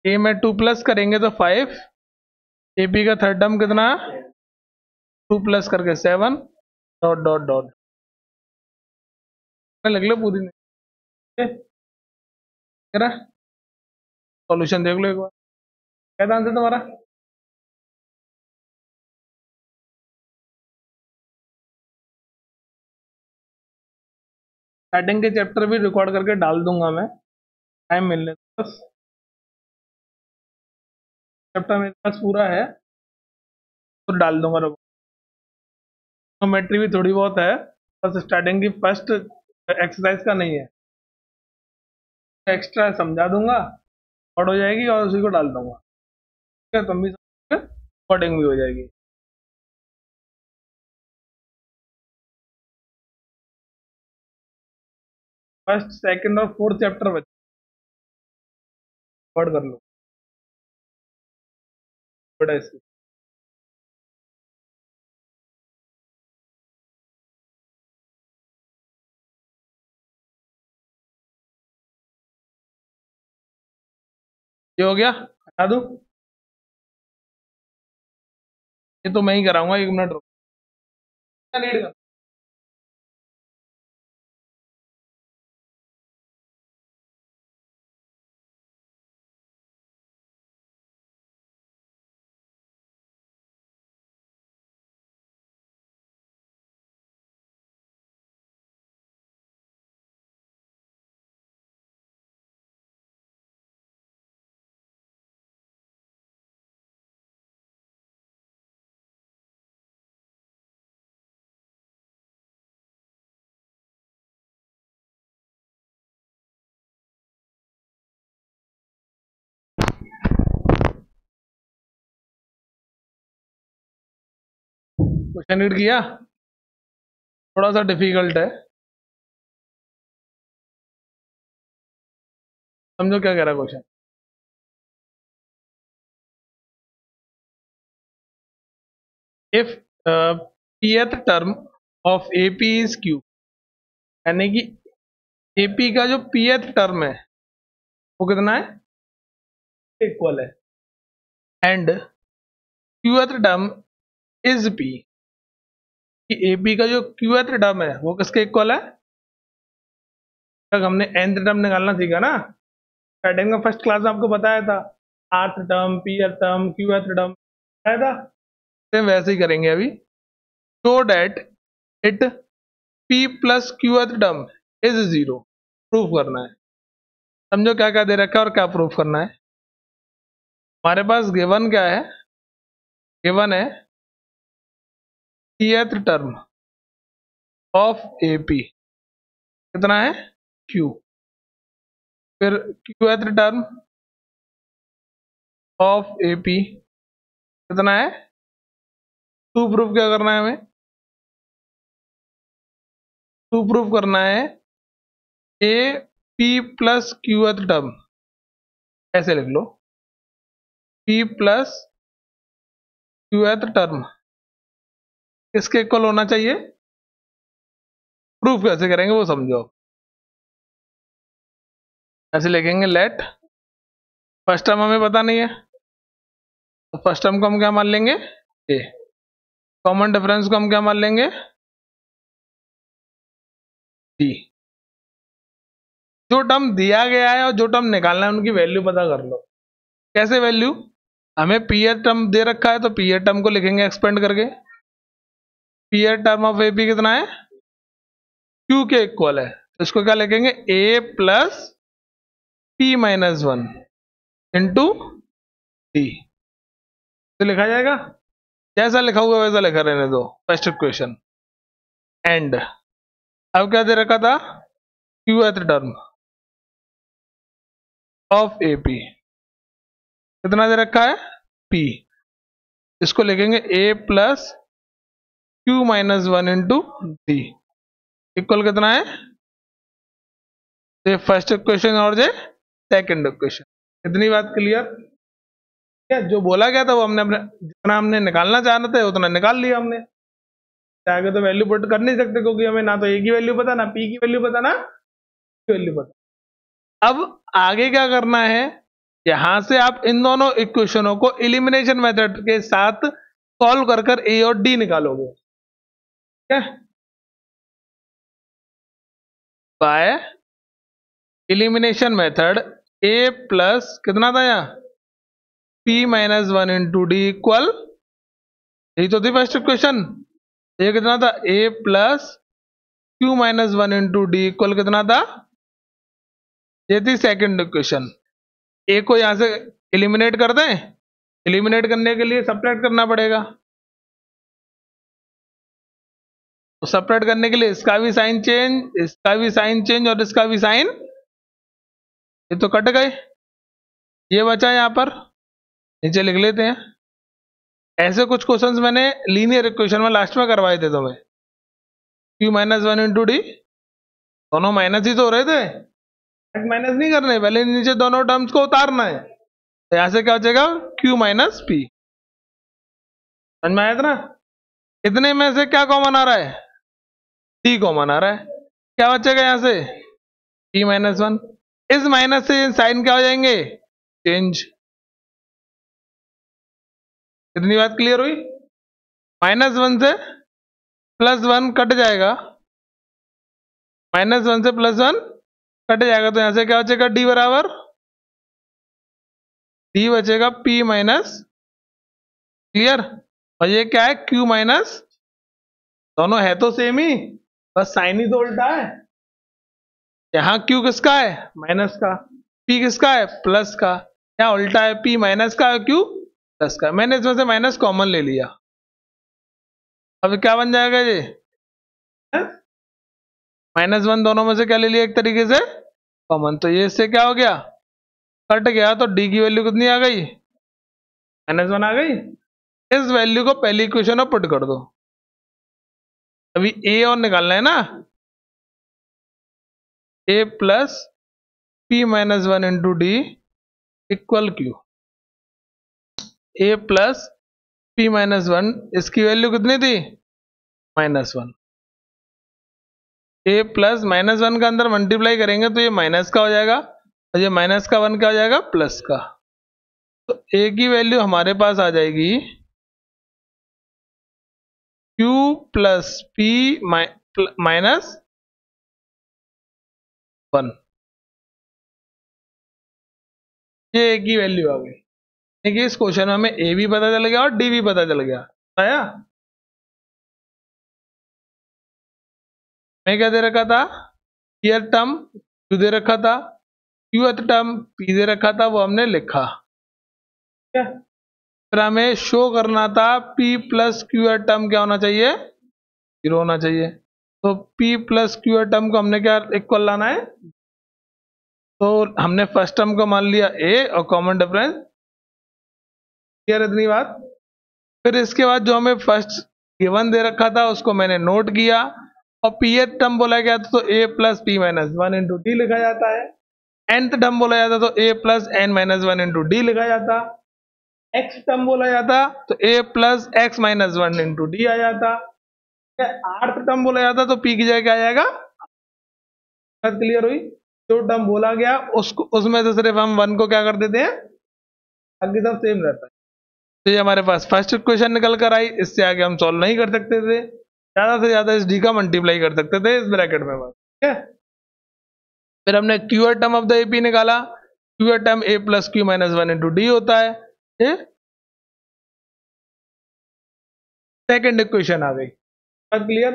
a में 2 प्लस करेंगे तो 5, AP का थर्ड टर्म कितना 2 प्लस करके 7 डॉट डॉट डॉट लग लो पूरी सॉल्यूशन देख लो एक बार, क्या था आंसर तुम्हारा। स्टार्टिंग के चैप्टर भी रिकॉर्ड करके डाल दूंगा मैं, टाइम मिलने तो, बस चैप्टर मेरे पास पूरा है तो डाल दूंगा, ज्योमेट्री भी थोड़ी बहुत है, बस स्टार्टिंग की फर्स्ट एक्सरसाइज का नहीं है, एक्स्ट्रा समझा दूंगा और हो जाएगी और उसी को डाल दूंगा, ठीक है, तुम भी रिकॉर्डिंग भी हो जाएगी। फर्स्ट सेकंड और फोर्थ चैप्टर बचे, रिकॉर्ड कर लो बड़ा इसकी। ये हो गया, हटा दूं, ये तो मैं ही कराऊंगा, 1 मिनट रुको, रीड कर। क्वेश्चन रीड किया, थोड़ा सा डिफिकल्ट है, समझो क्या कह रहा है question. If pth term of AP is Q, यानी कि AP का जो pth टर्म है वो कितना है इक्वल है, and qth term is P, कि AP का जो qth टर्म है वो किसके इक्वल है, तक हमने nth टर्म निकालना सीखा ना, स्टार्टिंग में फर्स्ट क्लास में आपको बताया था, rth term pth term qth term बताया था, सेम वैसे ही करेंगे अभी, so that it p plus qth term is 0, proof करना है, समझो क्या क्या दे रखा है और क्या प्रूफ करना है। हमारे पास गिवन क्या है, गिवन है pth टर्म ऑफ AP कितना है Q, फिर qth टर्म ऑफ AP कितना है 2, प्रूफ क्या करना है हमें, 2 प्रूफ करना है ए P प्लस qth टर्म, ऐसे लिख लो P प्लस qth टर्म किसके इक्वल होना चाहिए, प्रूफ कैसे करेंगे वो समझो, ऐसे लिखेंगे लेट, फर्स्ट टर्म हमें पता नहीं है तो फर्स्ट टर्म को हम क्या मान लेंगे ए, कॉमन डिफरेंस को हम क्या मान लेंगे डी, जो टर्म दिया गया है और जो टर्म निकालना है उनकी वैल्यू पता कर लो, कैसे वैल्यू, हमें pth टर्म दे रखा है तो pth टर्म को लिखेंगे एक्सपेंड करके, pth टर्म ऑफ AP कितना है Q के इक्वल है, इसको क्या लिखेंगे, A plus P minus one into D, तो लिखा जाएगा। जैसा लिखा हुआ वैसा लिखा रहने दो, फर्स्ट इक्वेशन। एंड अब क्या दे रखा था, qth term of A P, कितना दे रखा है, पी, इसको लिखेंगे A plus Q minus one into D, equal कितना है, ये फर्स्ट इक्वेशन और ये सेकंड इक्वेशन। इतनी बात क्लियर क्या, जो बोला गया था वो हमने अपने जितना हमने निकालना चाह रहे थे उतना निकाल लिया हमने। आगे तो वैल्यू पुट कर नहीं सकते क्योंकि हमें ना तो ए की वैल्यू पता, ना पी की वैल्यू पता, ना की वैल्यू पता। अब आगे क्या करना है, यहां से आप इन दोनों इक्वेशनों को एलिमिनेशन मेथड के साथ सॉल्व कर कर ए और डी निकालोगे। ठीक है, by elimination method A plus कितना था यहाँ, P minus one into D equal, यही तो थी फर्स्ट इक्वेशन, ये कितना था, A plus Q minus one into D equal कितना था, ये थी सेकंड इक्वेशन। ए को यहां से एलिमिनेट कर दें, एलिमिनेट करने के लिए सब्ट्रैक्ट करना पड़ेगा, तो सब्ट्रैक्ट करने के लिए इसका भी साइन चेंज, इसका भी साइन चेंज और इसका भी साइन, ये तो कट गए, ये बचा यहां पर, नीचे लिख लेते हैं। ऐसे कुछ क्वेश्चंस मैंने लीनियर इक्वेशन में लास्ट में करवाए थे तुम्हें, Q minus one into D, दोनों माइनस ही तो हो रहे थे, माइनस नहीं करने, पहले नीचे दोनों टर्म्स को उतारना है, तो यहां से क्या बचेगा, क्यू माइनस पी, समझ में आया था ना। इतने में से क्या कॉमन आ रहा है, डी कॉमन आ रहा है, क्या बचेगा यहां से, पी माइनस वन, इस माइनस से साइन क्या हो जाएंगे, चेंज। इतनी बात क्लियर हुई, माइनस वन से प्लस वन कट जाएगा, माइनस वन से प्लस वन कट जाएगा, तो यहां से क्या बचेगा, डी बराबर, डी बचेगा पी माइनस, क्लियर, और ये क्या है, क्यू माइनस, दोनों है तो सेम ही, बस साइन ही तो उल्टा है। यहाँ क्यू किसका है, माइनस का, पी किसका है, प्लस का, यहाँ उल्टा है, पी माइनस का है, क्यू प्लस का, मैंने इसमें से माइनस कॉमन ले लिया। अब क्या बन जाएगा ये, माइनस वन दोनों में से क्या ले लिया, एक तरीके से कॉमन, तो ये इससे क्या हो गया, कट गया, तो डी की वैल्यू कितनी आ गई, माइनस वन आ गई। इस वैल्यू को पहली इक्वेशन में पुट कर दो, अभी ए और निकालना है ना, A plus P minus one into D equal Q, A plus P minus one, इसकी वैल्यू कितनी थी, minus one, A plus minus one का अंदर मल्टीप्लाई करेंगे तो ये माइनस का हो जाएगा, और ये माइनस का वन क्या हो जाएगा, प्लस का, तो ए की वैल्यू हमारे पास आ जाएगी Q plus P minus one, ये ए की वैल्यू आ गई। देखिए इस क्वेश्चन में हमें ए भी पता चल गया और डी भी पता चल गया, आया। मैं क्या दे रखा था, ईयर टर्म क्यू दे रखा था, क्यू टर्म पी दे रखा था, वो हमने लिखा, ठीक है। फिर हमें शो करना था पी प्लस क्यू टर्म क्या होना चाहिए, जीरो होना चाहिए, तो पी प्लस क्यू टर्म को हमने क्या इक्वल लाना है, तो हमने फर्स्ट टर्म को मान लिया ए और कॉमन डिफरेंस, क्लियर इतनी बात। फिर इसके बाद जो हमें फर्स्ट गिवन दे रखा था उसको मैंने नोट किया, और पी एथ टर्म बोला गया था तो A plus P minus one into D लिखा जाता है, nth टर्म बोला जाता तो A plus N minus one into D लिखा जाता, एक्स टर्म बोला जाता तो A plus X minus one into D आ जाता, आर्थ टर्म बोला जाता तो पी की जगह क्या आ जाएगा, बात क्लियर हुई। जो टर्म बोला गया उसको उसमें से सिर्फ हम वन को क्या कर देते हैं, बाकी सब सेम रहता है। तो ये हमारे पास फर्स्ट इक्वेशन निकल कर आई, इससे आगे हम सॉल्व नहीं कर सकते थे, ज्यादा से ज्यादा इस डी का मल्टीप्लाई कर सकते थे इस ब्रैकेट में बस, ठीक है। फिर हमने Q term of the AP निकाला, Q term A plus Q minus one into D होता है, सेकेंड इक्वेशन आ गई, बात क्लियर।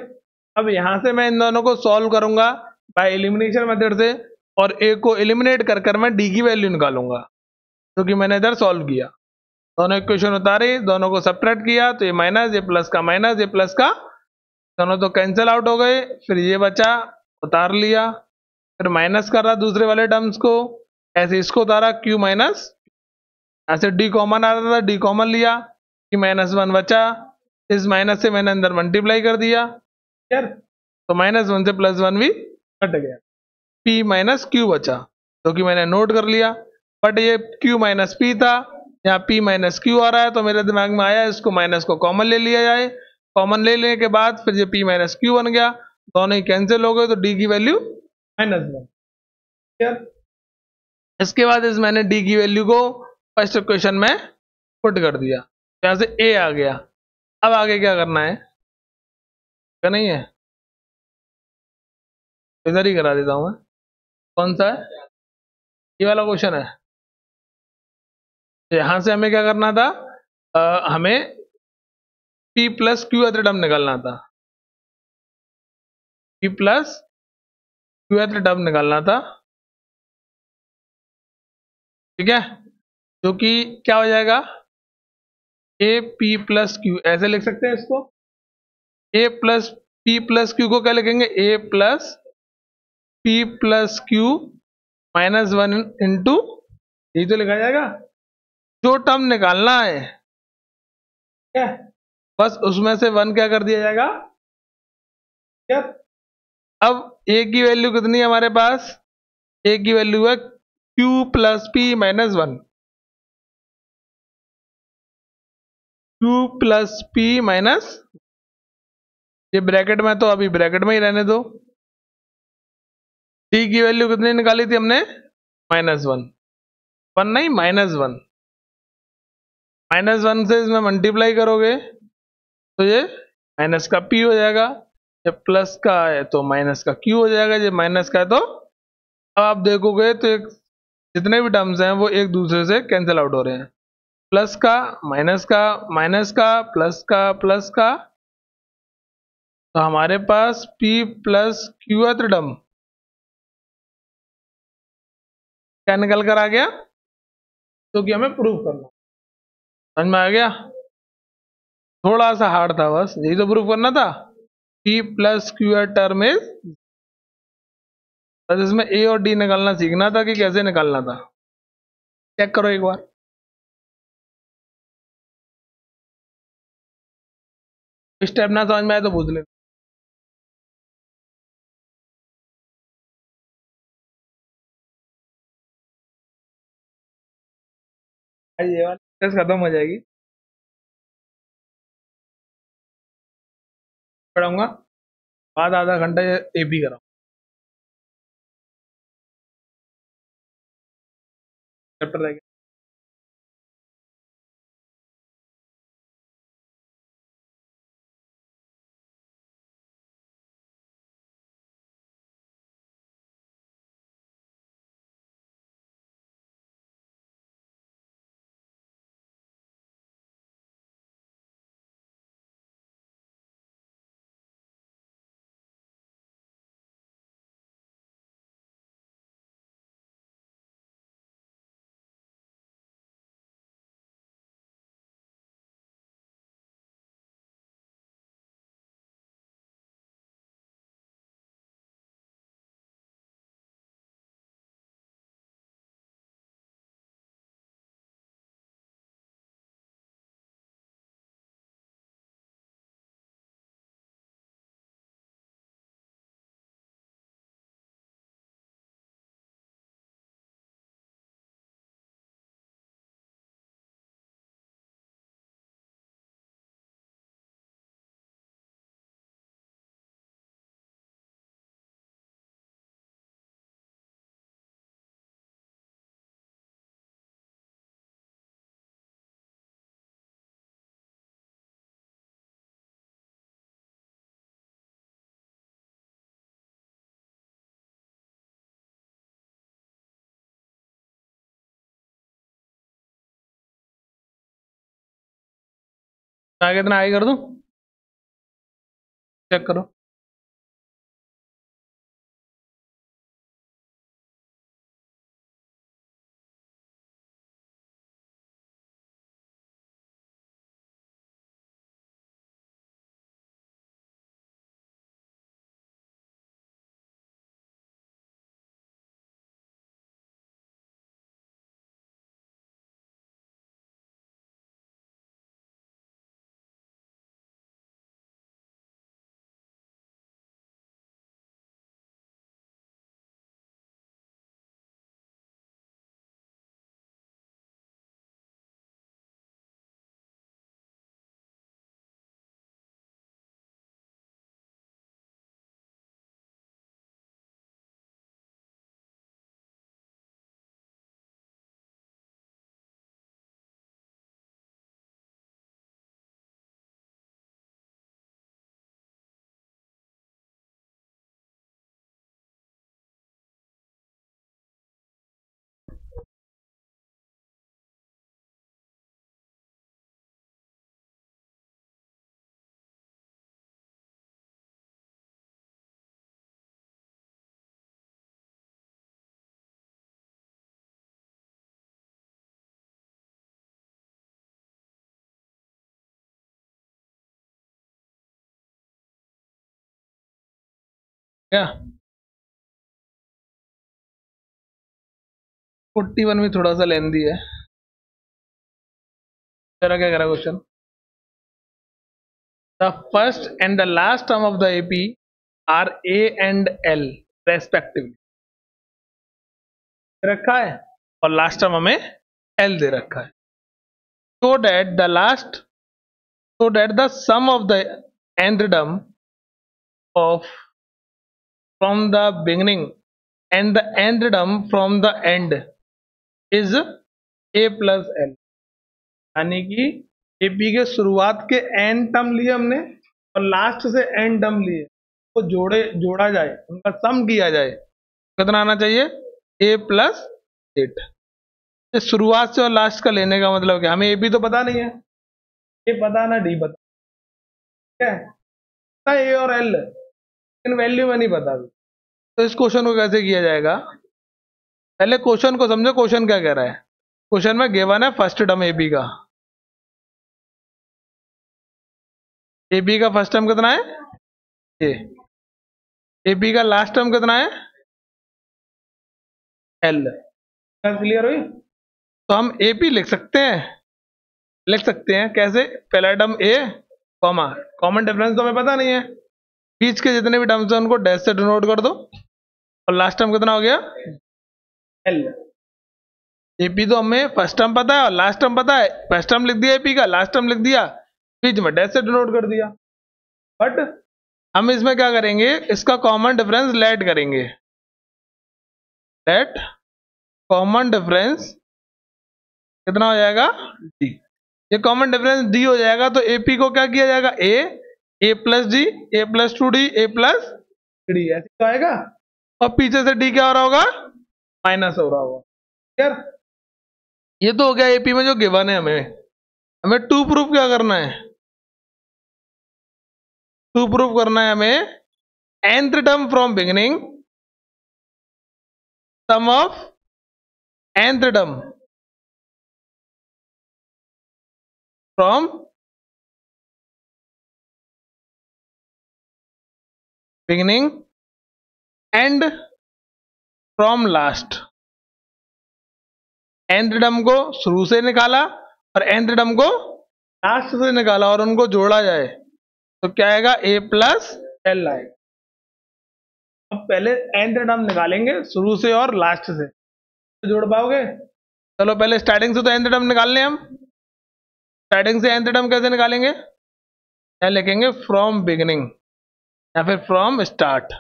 अब यहां से मैं इन दोनों को सॉल्व करूंगा, बाय एलिमिनेशन मेथड से, और ए को एलिमिनेट कर कर मैं डी की वैल्यू निकालूंगा, जो कि मैंने इधर सॉल्व किया। दोनों इक्वेशन उतारे, दोनों को सब्ट्रैक्ट किया, तो ये माइनस, ये प्लस का माइनस, ये प्लस का, दोनों तो कैंसिल आउट हो गए। फिर ये बचा, उतार लिया, फिर माइनस कर रहा दूसरे वाले टर्म्स को, ऐसे इसको उतारा, क्यू माइनस, ऐसे डी कॉमन आ रहा था, डी कॉमन लिया, कि माइनस वन बचा, इस माइनस से मैंने अंदर मल्टीप्लाई कर दिया, यार तो माइनस वन से प्लस वन भी कट गया, पी माइनस क्यू बचा, जो कि मैंने नोट कर लिया। बट ये क्यू माइनस पी था, यहाँ पी माइनस क्यू आ रहा है, तो मेरे दिमाग में आया इसको माइनस को कॉमन ले लिया जाए। कॉमन ले लेने के बाद फिर ये पी माइनस क्यू बन गया, दोनों ही कैंसिल हो गए, तो डी की वैल्यू माइनस वन। इसके बाद इस मैंने डी की वैल्यू को फर्स्ट इक्वेशन में पुट कर दिया, यहाँ से ए आ गया। अब आगे क्या करना है, क्या नहीं है, इधर ही करा देता हूँ मैं। कौन सा है, ये वाला क्वेश्चन है। यहां से हमें क्या करना था, हमें पी प्लस क्यू टर्म निकालना था, पी प्लस क्यू टर्म निकालना था, ठीक है, जो कि क्या हो जाएगा, ए पी प्लस क्यू, ऐसे लिख सकते हैं इसको, A plus P plus Q को क्या लिखेंगे, A plus P plus Q minus one into, यही तो लिखा जाएगा, जो टर्म निकालना है, क्या बस उसमें से वन क्या कर दिया जाएगा, क्या। अब ए की वैल्यू कितनी है हमारे पास, ए की वैल्यू है Q plus P minus one, Q plus P minus, ये ब्रैकेट में तो अभी ब्रैकेट में ही रहने दो। टी की वैल्यू कितनी निकाली थी हमने, माइनस वन, वन नहीं माइनस वन, माइनस वन से इसमें मल्टीप्लाई करोगे तो ये माइनस का पी हो जाएगा, ये प्लस का है तो माइनस का क्यू हो जाएगा, ये माइनस का है तो, अब आप देखोगे तो एक जितने भी टर्म्स हैं वो एक दूसरे से कैंसिल आउट हो रहे हैं, प्लस का माइनस का, माइनस का प्लस का, प्लस का, तो हमारे पास P प्लस क्यू टर्म क्या निकल कर आ गया, तो कि हमें प्रूव करना, समझ में आ गया। थोड़ा सा हार्ड था, बस यही तो प्रूव करना था, P plus Q term is, बस इसमें ए और डी निकालना सीखना था कि कैसे निकालना था। चेक करो एक बार, स्टेप ना समझ में आए तो पूछ ले। ये वाली टेस्ट खत्म हो जाएगी, पढ़ाऊंगा बाद आधा घंटा ए बी कराऊँ, चैप्टर रह गया। आगे इतना आगे कर दूं, चेक करो। क्या 41 भी थोड़ा सा लेंदी है। तेरा क्या करा question? The first and the last term of the AP are a and l respectively रखा है और लास्ट टर्म हमें एल दे रखा है। So that the sum of the nth term of from the beginning and the nth term from the end is a plus l, यानी कि AP के शुरुआत के n टर्म लिए हमने और लास्ट से n टर्म लिए, तो जोड़ा जाए, उनका सम किया जाए, कितना आना चाहिए? a plus 8। शुरुआत से और लास्ट का लेने का मतलब क्या? हमें एपी तो पता नहीं है, ए पता ना डी पता, क्या है ए और एल, लेकिन वैल्यू में नहीं पता। तो इस क्वेश्चन को कैसे किया जाएगा? पहले क्वेश्चन को समझो, क्वेश्चन क्या कह रहा है। क्वेश्चन में गिवन है फर्स्ट टर्म एबी का, एबी का फर्स्ट टर्म कितना है? ए। एबी का लास्ट टर्म कितना है? एल। क्लियर हुई? तो हम एपी लिख सकते हैं कैसे? पहला टर्म ए कॉमा, कॉमन डिफरेंस तो हमें पता नहीं है, बीच के जितने भी टर्म्स हैं उनको डैश से डिनोट कर दो, और लास्ट टर्म कितना हो गया? एल। एपी तो हमें फर्स्ट टर्म पता है और लास्ट टर्म पता है, फर्स्ट टर्म लिख दिया एपी का, लास्ट टर्म लिख दिया, बीच में डैश से डिनोट कर दिया। बट हम इसमें क्या करेंगे? इसका कॉमन डिफरेंस लेट करेंगे, लेट कॉमन डिफरेंस कितना हो जाएगा? डी। ये कॉमन डिफरेंस डी हो जाएगा तो एपी को क्या किया जाएगा? A plus D, A plus 2d, A plus D, ऐसे तो आएगा। और पीछे से डी क्या हो रहा होगा? माइनस हो रहा होगा। क्लियर? ये तो हो गया एपी में जो गिवन है। हमें टू प्रूफ क्या करना है? टू प्रूफ करना है हमें nth term from beginning, sum of nth term from beginning and from last. nth term को शुरू से निकाला और nth टर्म को लास्ट से निकाला और उनको जोड़ा जाए तो क्या आएगा? ए प्लस एल आएगा। अब पहले nth टर्म निकालेंगे शुरू से और लास्ट से, तो जोड़ पाओगे? चलो पहले स्टार्टिंग से तो nth टर्म निकाल लें हम। स्टार्टिंग से nth टर्म कैसे निकालेंगे? क्या लिखेंगे? फ्रॉम बिगिनिंग या फिर फ्रॉम स्टार्ट।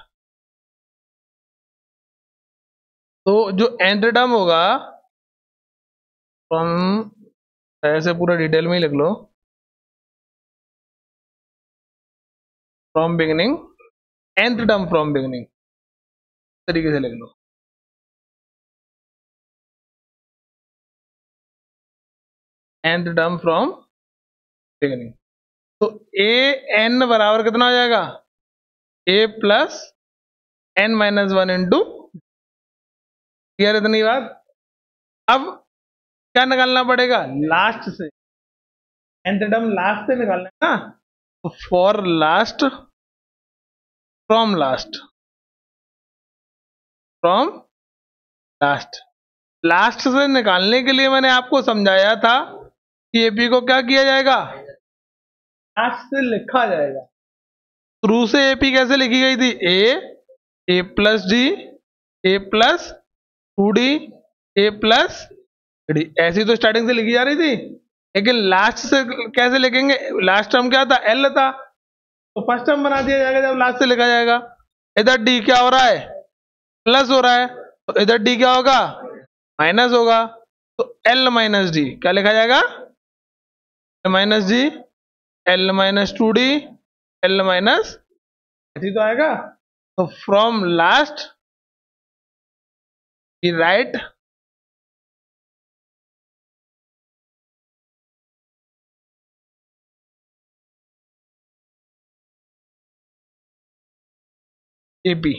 तो जो nth टर्म होगा फ्रॉम, ऐसे पूरा डिटेल में ही लिख लो, from beginning, nth term from beginning, तरीके से लिख लो। nth टर्म फ्रॉम बिगिनिंग, तो ए एन बराबर कितना हो जाएगा? A plus N minus 1 into. Clear इतनी बात? अब क्या निकालना पड़ेगा? लास्ट से, nth टर्म लास्ट से निकालना है ना, तो for last from last, from last. Last से निकालने के लिए मैंने आपको समझाया था कि एपी को क्या किया जाएगा? लास्ट से लिखा जाएगा। शुरू से एपी कैसे लिखी गई थी? ए प्लस डी, ए प्लस 2d, ए प्लस डी, ऐसी तो स्टार्टिंग से लिखी जा रही थी। लेकिन लास्ट से कैसे लिखेंगे? लास्ट टर्म क्या था? एल था, तो फर्स्ट टर्म बना दिया जाएगा जब लास्ट से लिखा जाएगा। इधर डी क्या हो रहा है? प्लस हो रहा है, तो इधर डी क्या होगा? माइनस होगा। तो एल माइनस डी क्या लिखा जाएगा? Minus D, L minus 2d, L minus, ऐसी तो आएगा। तो फ्रॉम लास्ट राइट एपी,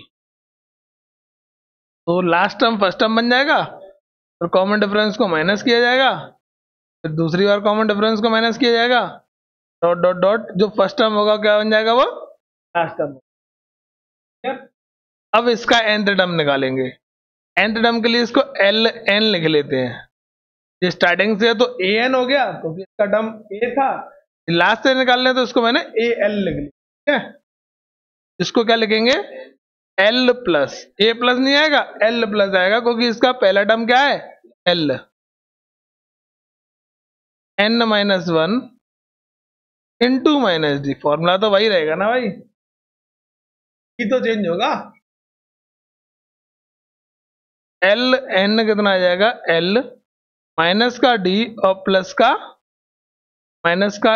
तो लास्ट टर्म फर्स्ट टर्म बन जाएगा, फिर कॉमन डिफरेंस को माइनस किया जाएगा, फिर दूसरी बार कॉमन डिफरेंस को माइनस किया जाएगा, डॉट डॉट डॉट, जो फर्स्ट टर्म होगा क्या बन जाएगा? वो लास्ट टर्म। अब इसका nth टर्म निकालेंगे। nth टर्म के लिए इसको एल एन लिख लेते हैं। ये स्टार्टिंग से है तो ए एन हो गया, क्योंकि इसका टर्म ए था। लास्ट से निकालने तो इसको मैंने ए एल लिख लिया। ठीक है, इसको क्या लिखेंगे, एल प्लस, ए प्लस नहीं आएगा, एल प्लस आएगा, क्योंकि इसका पहला टर्म क्या है, L. N minus one into minus D, formula तो वही रहेगा ना भाई, ये तो चेंज होगा। एल एन कितना आ जाएगा, एल माइनस का डी और प्लस का माइनस का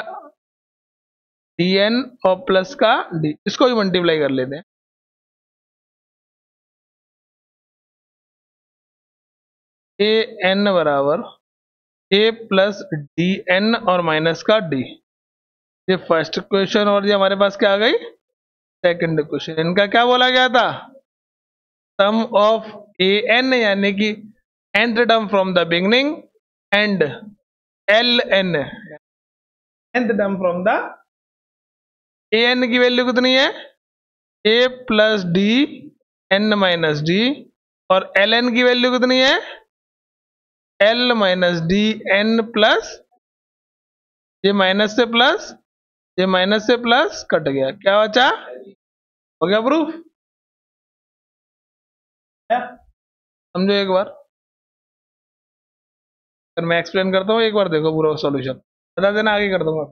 डी एन और प्लस का डी, इसको भी मल्टीप्लाई कर लेते हैं। ए एन बराबर ए प्लस डी एन और माइनस का डी, ये फर्स्ट क्वेश्चन। और ये हमारे पास क्या आ गई, सेकंड क्वेश्चन। इनका क्या बोला गया था, सम ऑफ ए एन, यानी कि nth term from the beginning, and L N, nth term from the, A N की वैल्यू कितनी है, A plus D N minus D, और एल एन की वैल्यू कितनी है, L minus D N plus, ये माइनस से प्लस, ये माइनस से प्लस कट गया, क्या बचा, हो गया प्रूफ। समझो एक बार, फिर मैं एक्सप्लेन करता हूँ, एक बार देखो पूरा सॉल्यूशन, बता देना, आगे कर दूंगा।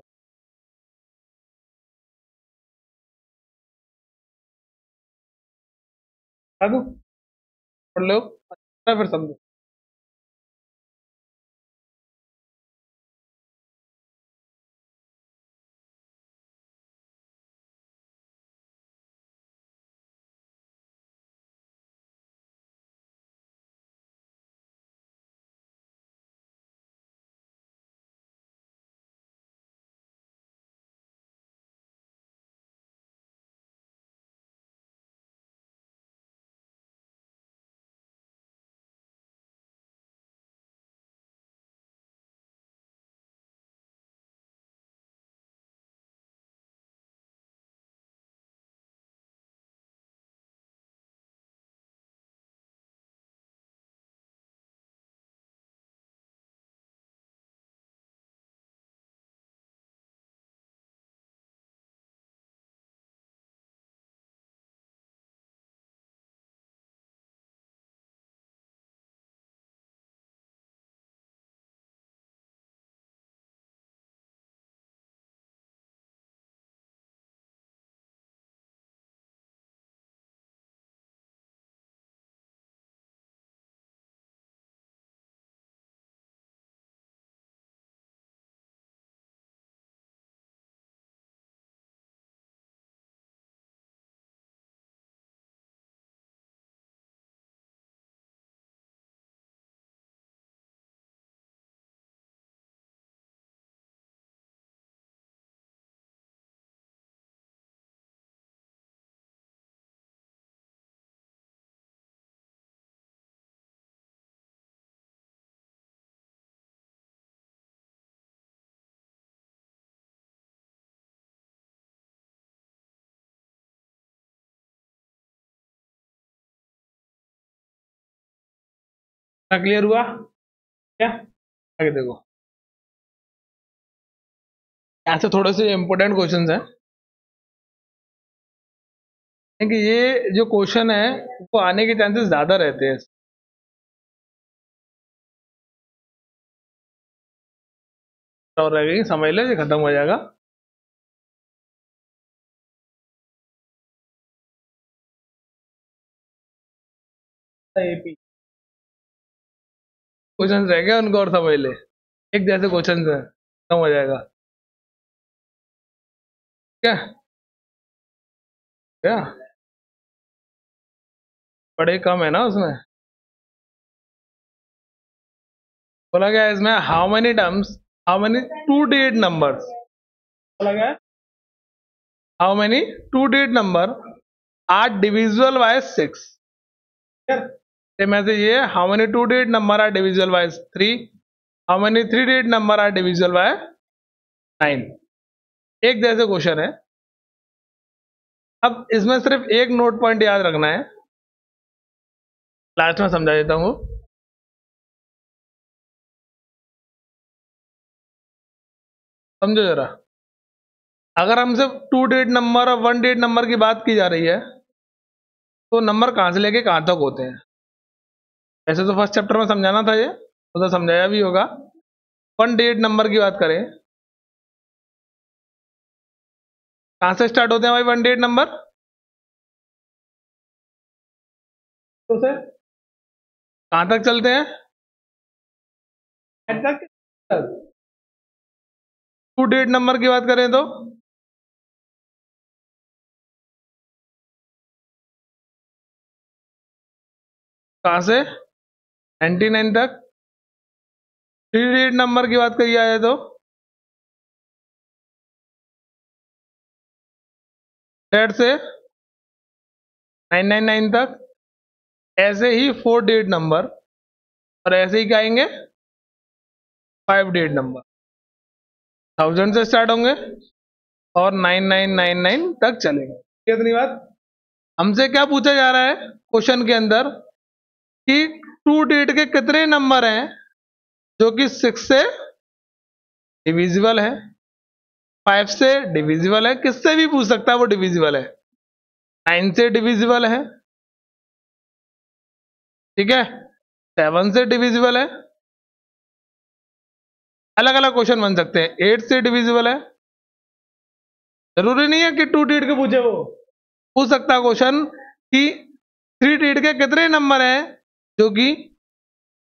पढ़ लो फिर समझो। क्लियर हुआ क्या, आगे देखो, यहाँ से थोड़े से इंपॉर्टेंट क्वेश्चंस हैं कि ये जो क्वेश्चन है वो आने के चांसेस ज्यादा रहते हैं। और रहेगी, समझ ले, ये खत्म हो जाएगा। एपी क्वेश्चन रह गए, उनको और समझ ले, एक जैसे क्वेश्चन है, खत्म हो जाएगा। क्या क्या बड़े कम है ना उसमें, बोला गया इसमें how many terms, how many two digit numbers, बोला गया how many two digit number are divisible by 6। में से ये how many two digit number are divisible by 3, how many three digit number are divisible by 9। एक जैसे question है। अब इसमें सिर्फ एक नोट पॉइंट याद रखना है लास्ट में समझा देता हूँ। समझो जरा, अगर हमसे 2 डिजिट नंबर और 1 डिजिट नंबर की बात की जा रही है तो नंबर कहाँ से लेके कहाँ तक होते हैं। ऐसे तो फर्स्ट चैप्टर में समझाना था, ये तो समझाया भी होगा। 1 डिजिट नंबर की बात करें, कहाँ से स्टार्ट होते हैं भाई 1 डिजिट नंबर? तो से कहाँ तक चलते हैं? 8 तक। 2 डिजिट नंबर की बात करें तो कहाँ से 99 तक। 3 डिजिट नंबर की बात करी जाए तो डेढ़ से 999 तक। ऐसे ही 4 डिजिट नंबर, और ऐसे ही क्या आएंगे 5 डिजिट नंबर 1000 से स्टार्ट होंगे और 9999 तक चलेंगे। कितनी बात, हमसे क्या पूछा जा रहा है क्वेश्चन के अंदर कि 2 डिजिट के कितने नंबर हैं जो कि 6 से डिविजिबल है, 5 से डिविजिबल है, किससे भी पूछ सकता है वो डिविजिबल है, 9 से डिविजिबल है, ठीक है, 7 से डिविजिबल है। अलग अलग क्वेश्चन बन सकते हैं। 8 से डिविजिबल है, जरूरी नहीं है कि 2 डिजिट के पूछे, वो पूछ सकता है क्वेश्चन कि 3 डिजिट के कितने नंबर हैं जो कि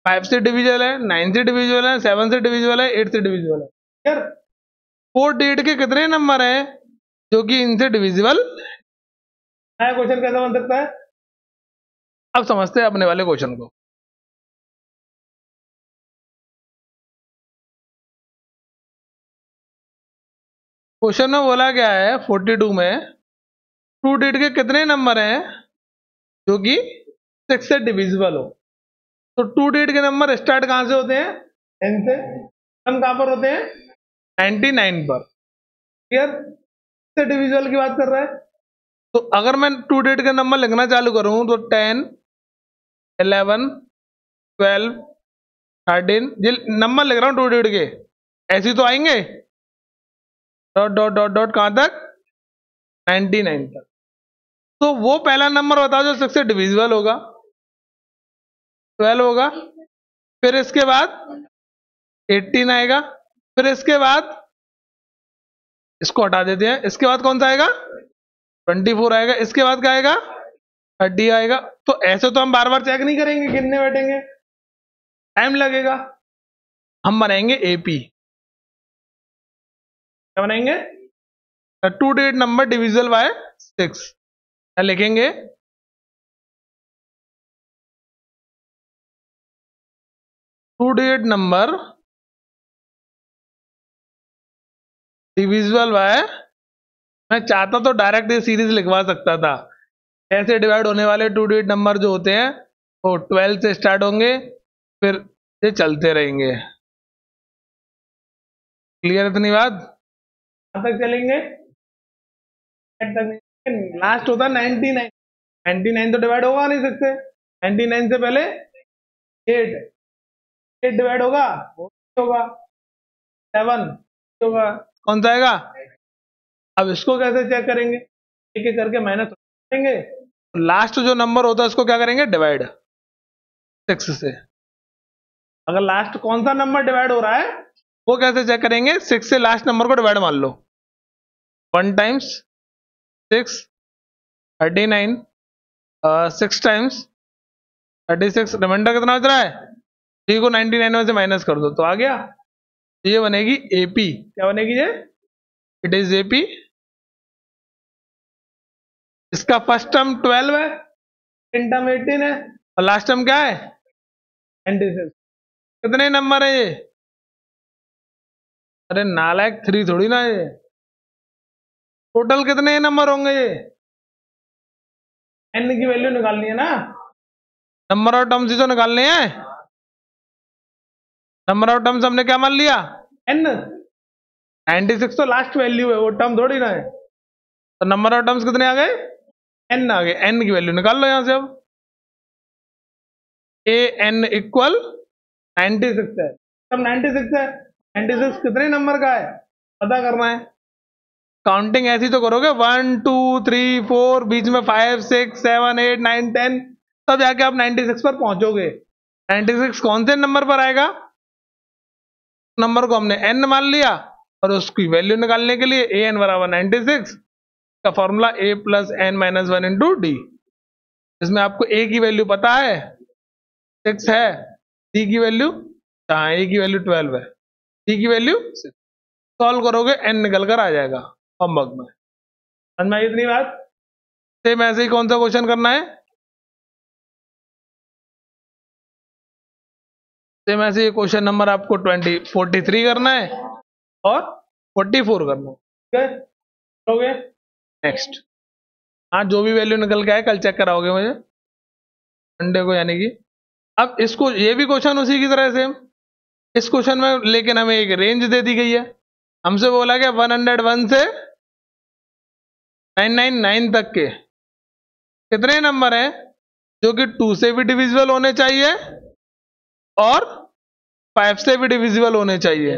5 से डिविजिबल है, 9 से डिविजिबल है, 7 से डिविजिबल है, 8 से डिविजिबल है। यार 4 डिजिट के कितने नंबर हैं जो कि इनसे डिविजिबल है। क्वेश्चन कैसा बन सकता है? अब समझते हैं अपने वाले क्वेश्चन को। क्वेश्चन में बोला गया है 42 में 2 डिजिट के कितने नंबर हैं जो कि 6 से डिविजिबल हो। तो 2 डिजिट के नंबर स्टार्ट कहां से होते हैं? n से। हम कहां पर होते हैं? 99 पर। क्लियर? से डिविजिबल की बात कर रहा है। तो अगर मैं 2 डिजिट के नंबर लिखना चालू करूं तो 10, 11, 12, 13, ये नंबर लिख रहा हूं 2 डिजिट के, ऐसे ही तो आएंगे डॉट डॉट डॉट डॉट कहां तक? 99 तक। तो वो पहला नंबर बताओ जो 6 से डिविजिबल होगा। 12 होगा, फिर इसके बाद 18 आएगा, फिर इसके बाद इसको हटा देते हैं, इसके बाद कौन सा आएगा? 24 आएगा, इसके बाद क्या आएगा? 30 आएगा। तो ऐसे तो हम बार बार चेक नहीं करेंगे, गिनने बैठेंगे, टाइम लगेगा। हम बनाएंगे एपी। क्या बनाएंगे? 2 डिजिट नंबर डिविजिबल बाय 6। क्या लिखेंगे? 2 डिजिट नंबर डिविजिबल बाय, मैं चाहता तो डायरेक्ट ये सीरीज लिखवा सकता था। ऐसे डिवाइड होने वाले 2 डिजिट नंबर जो होते हैं वो 12 से स्टार्ट होंगे, फिर ये चलते रहेंगे। क्लियर इतनी बात? कहां तक चलेंगे? लास्ट होता 99। 99 तो डिवाइड होगा नहीं सकते। 99 से पहले 8, 8 डिवाइड होगा वो होगा 7 होगा, कौन सा आएगा? अब इसको कैसे चेक करेंगे? एक एक करके माइनस करेंगे, लास्ट जो नंबर होता है उसको क्या करेंगे? डिवाइड 6 से। अगर लास्ट कौन सा नंबर डिवाइड हो रहा है वो कैसे चेक करेंगे? 6 से लास्ट नंबर को डिवाइड मान लो। 1 टाइम्स 6 39, 6 टाइम्स 36, रिमाइंडर कितना बच रहा है? 3 को 99 में से माइनस कर दो तो आ गया। ये बनेगी एपी। क्या बनेगी ये? It is AP. इसका फर्स्ट टर्म 12 है, सेकंड टर्म 18 है, और लास्ट टर्म क्या है? 96। कितने नंबर है ये? अरे नालायक 3 थोड़ी ना ये। टोटल कितने नंबर होंगे ये? एन की वैल्यू निकालनी है ना, नंबर ऑफ टर्म्स ही तो निकालने हैं। नंबर ऑफ टर्म्स हमने क्या मान लिया? एन। 96 तो लास्ट वैल्यू है, वो टर्म थोड़ी ना है। तो नंबर ऑफ टर्म्स कितने आ गए? एन आ गए। एन की वैल्यू निकाल लो यहां से अब। ए एन इक्वल 96 है। तब 96 है, 96 कितने नंबर का है पता करना है। काउंटिंग ऐसी तो करोगे 1 2 3 4, बीच में 5 6 7 8 9 10, तब जाके आप 96 पर पहुंचोगे। 96 कौन से नंबर पर आएगा? नंबर को हमने n मान लिया और उसकी वैल्यू निकालने के लिए ए एन बराबर 96 का formula a plus N minus 1 into D. इसमें आपको a की वैल्यू पता है 6 है, d की वैल्यू, हाँ a की वैल्यू 12 है, d की वैल्यू 6। सॉल्व करोगे n निकल कर आ जाएगा होमवर्क में। समझ में आई इतनी बात? सेम ऐसे ही कौन सा क्वेश्चन करना है? सेम ऐसे ही क्वेश्चन नंबर आपको 43 करना है और 44 करना है। ठीक है, करोगे नेक्स्ट। हाँ, जो भी वैल्यू निकल के आए कल चेक कराओगे मुझे मंडे को, यानी कि अब इसको, ये भी क्वेश्चन उसी की तरह सेम। इस क्वेश्चन में लेकिन हमें एक रेंज दे दी गई है। हमसे बोला गया 101 से 999 तक के कितने नंबर हैं जो कि 2 से भी डिविजिबल होने चाहिए और 5 से भी डिविजिबल होने चाहिए,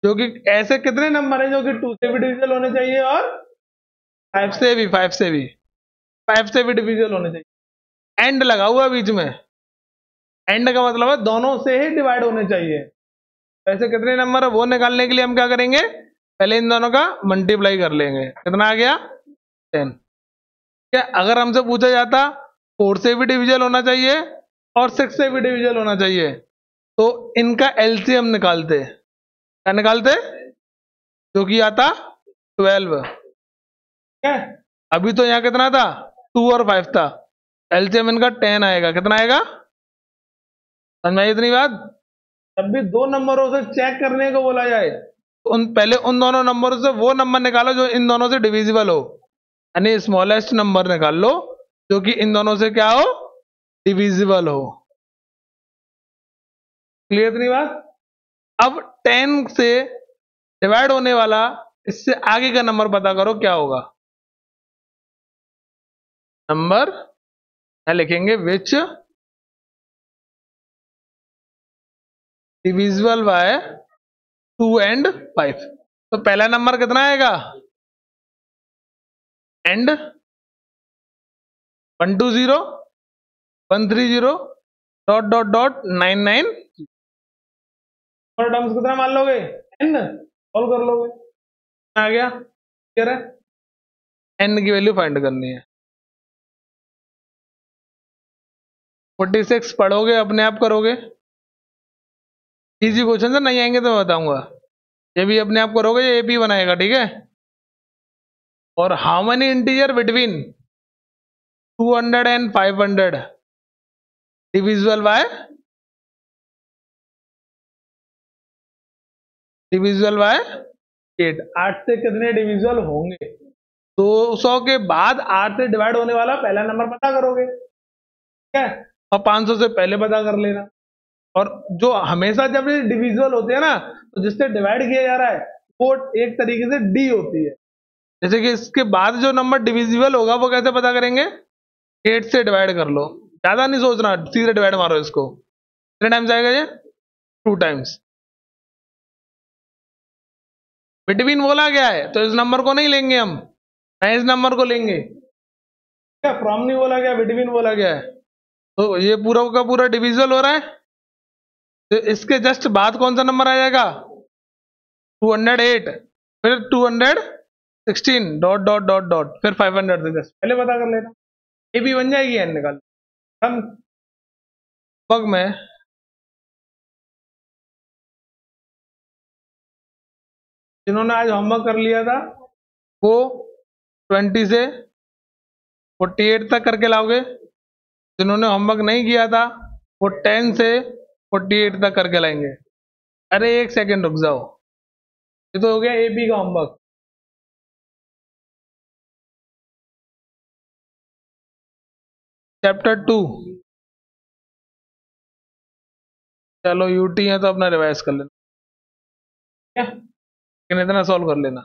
जो कि ऐसे कितने नंबर हैं जो कि 2 से भी डिविजिबल होने चाहिए और 5 से भी 5 से भी 5 से भी डिविजिबल होने चाहिए। एंड लगा हुआ बीच में, एंड का मतलब है दोनों से ही डिवाइड होने चाहिए। ऐसे कितने नंबर है वो निकालने के लिए हम क्या करेंगे, पहले इन दोनों का मल्टीप्लाई कर लेंगे। कितना आ गया? 10। क्या अगर हमसे पूछा जाता 4 से भी डिविजल होना चाहिए और 6 से भी डिविजल होना चाहिए तो इनका एलसीएम निकालते। क्या निकालते? जो कि आता 12। क्या अभी तो यहाँ कितना था? 2 और 5 था। एलसीएम इनका 10 आएगा। कितना आएगा? समझ में आई इतनी बात? जब भी दो नंबरों से चेक करने को बोला जाए तो पहले उन दोनों नंबरों से वो नंबर निकालो जो इन दोनों से डिविजिबल हो, यानी स्मॉलेस्ट नंबर निकाल लो जो कि इन दोनों से क्या हो, डिविजिबल हो। क्लियर इतनी बात? अब 10 से डिवाइड होने वाला इससे आगे का नंबर पता करो क्या होगा। नंबर क्या लिखेंगे? विच डिविजिबल बाय 2 and 5। तो पहला नंबर कितना आएगा? And 120 130 dot dot dot 99। और टर्म्स कितना मान लोगे? n सॉल्व कर लोगे, आ गया। क्लियर है? n की वैल्यू फाइंड करनी है। 46 पढ़ोगे अपने आप करोगे, इजी क्वेश्चन से नहीं आएंगे तो मैं बताऊंगा। ये भी अपने आप करोगे, ये एपी बनाएगा, ठीक है। और how many integer between 200 and 500 divisible by 8। 8 से कितने डिविजिबल होंगे? 200 के बाद 8 से डिवाइड होने वाला पहला नंबर पता करोगे, ठीक है, और 500 से पहले पता कर लेना। और जो हमेशा जब ये डिविजिबल होते हैं ना तो जिससे डिवाइड किया जा रहा है वो एक तरीके से डी होती है। जैसे कि इसके बाद जो नंबर डिविजिबल होगा वो कैसे पता करेंगे? 8 से डिवाइड कर लो, ज्यादा नहीं सोचना, सीधे डिवाइड मारो इसको। कितने टाइम्स आएगा ये? 2 टाइम्स। बिटवीन बोला गया है तो इस नंबर को नहीं लेंगे हम, नहीं इस नंबर को लेंगे। क्या फ्रॉम नहीं बोला गया, बिटवीन बोला गया है, तो ये पूरा का पूरा डिविजिबल हो रहा है। तो इसके जस्ट बाद कौन सा नंबर आ जाएगा? 208, फिर 216 डॉट डॉट डॉट डॉट, फिर 500 से जस्ट पहले पता कर लेना, ये भी बन जाएगी एन निकाल। हम बग में जिन्होंने आज होमवर्क कर लिया था वो 20 से 48 तक करके लाओगे, जिन्होंने होमवर्क नहीं किया था वो 10 से 48 तक करके लाएंगे। अरे एक सेकेंड रुक जाओ, ये तो हो गया एपी का होमवर्क। चैप्टर 2, चलो यूटी है तो अपना रिवाइज कर लेना, लेकिन इतना सॉल्व कर लेना।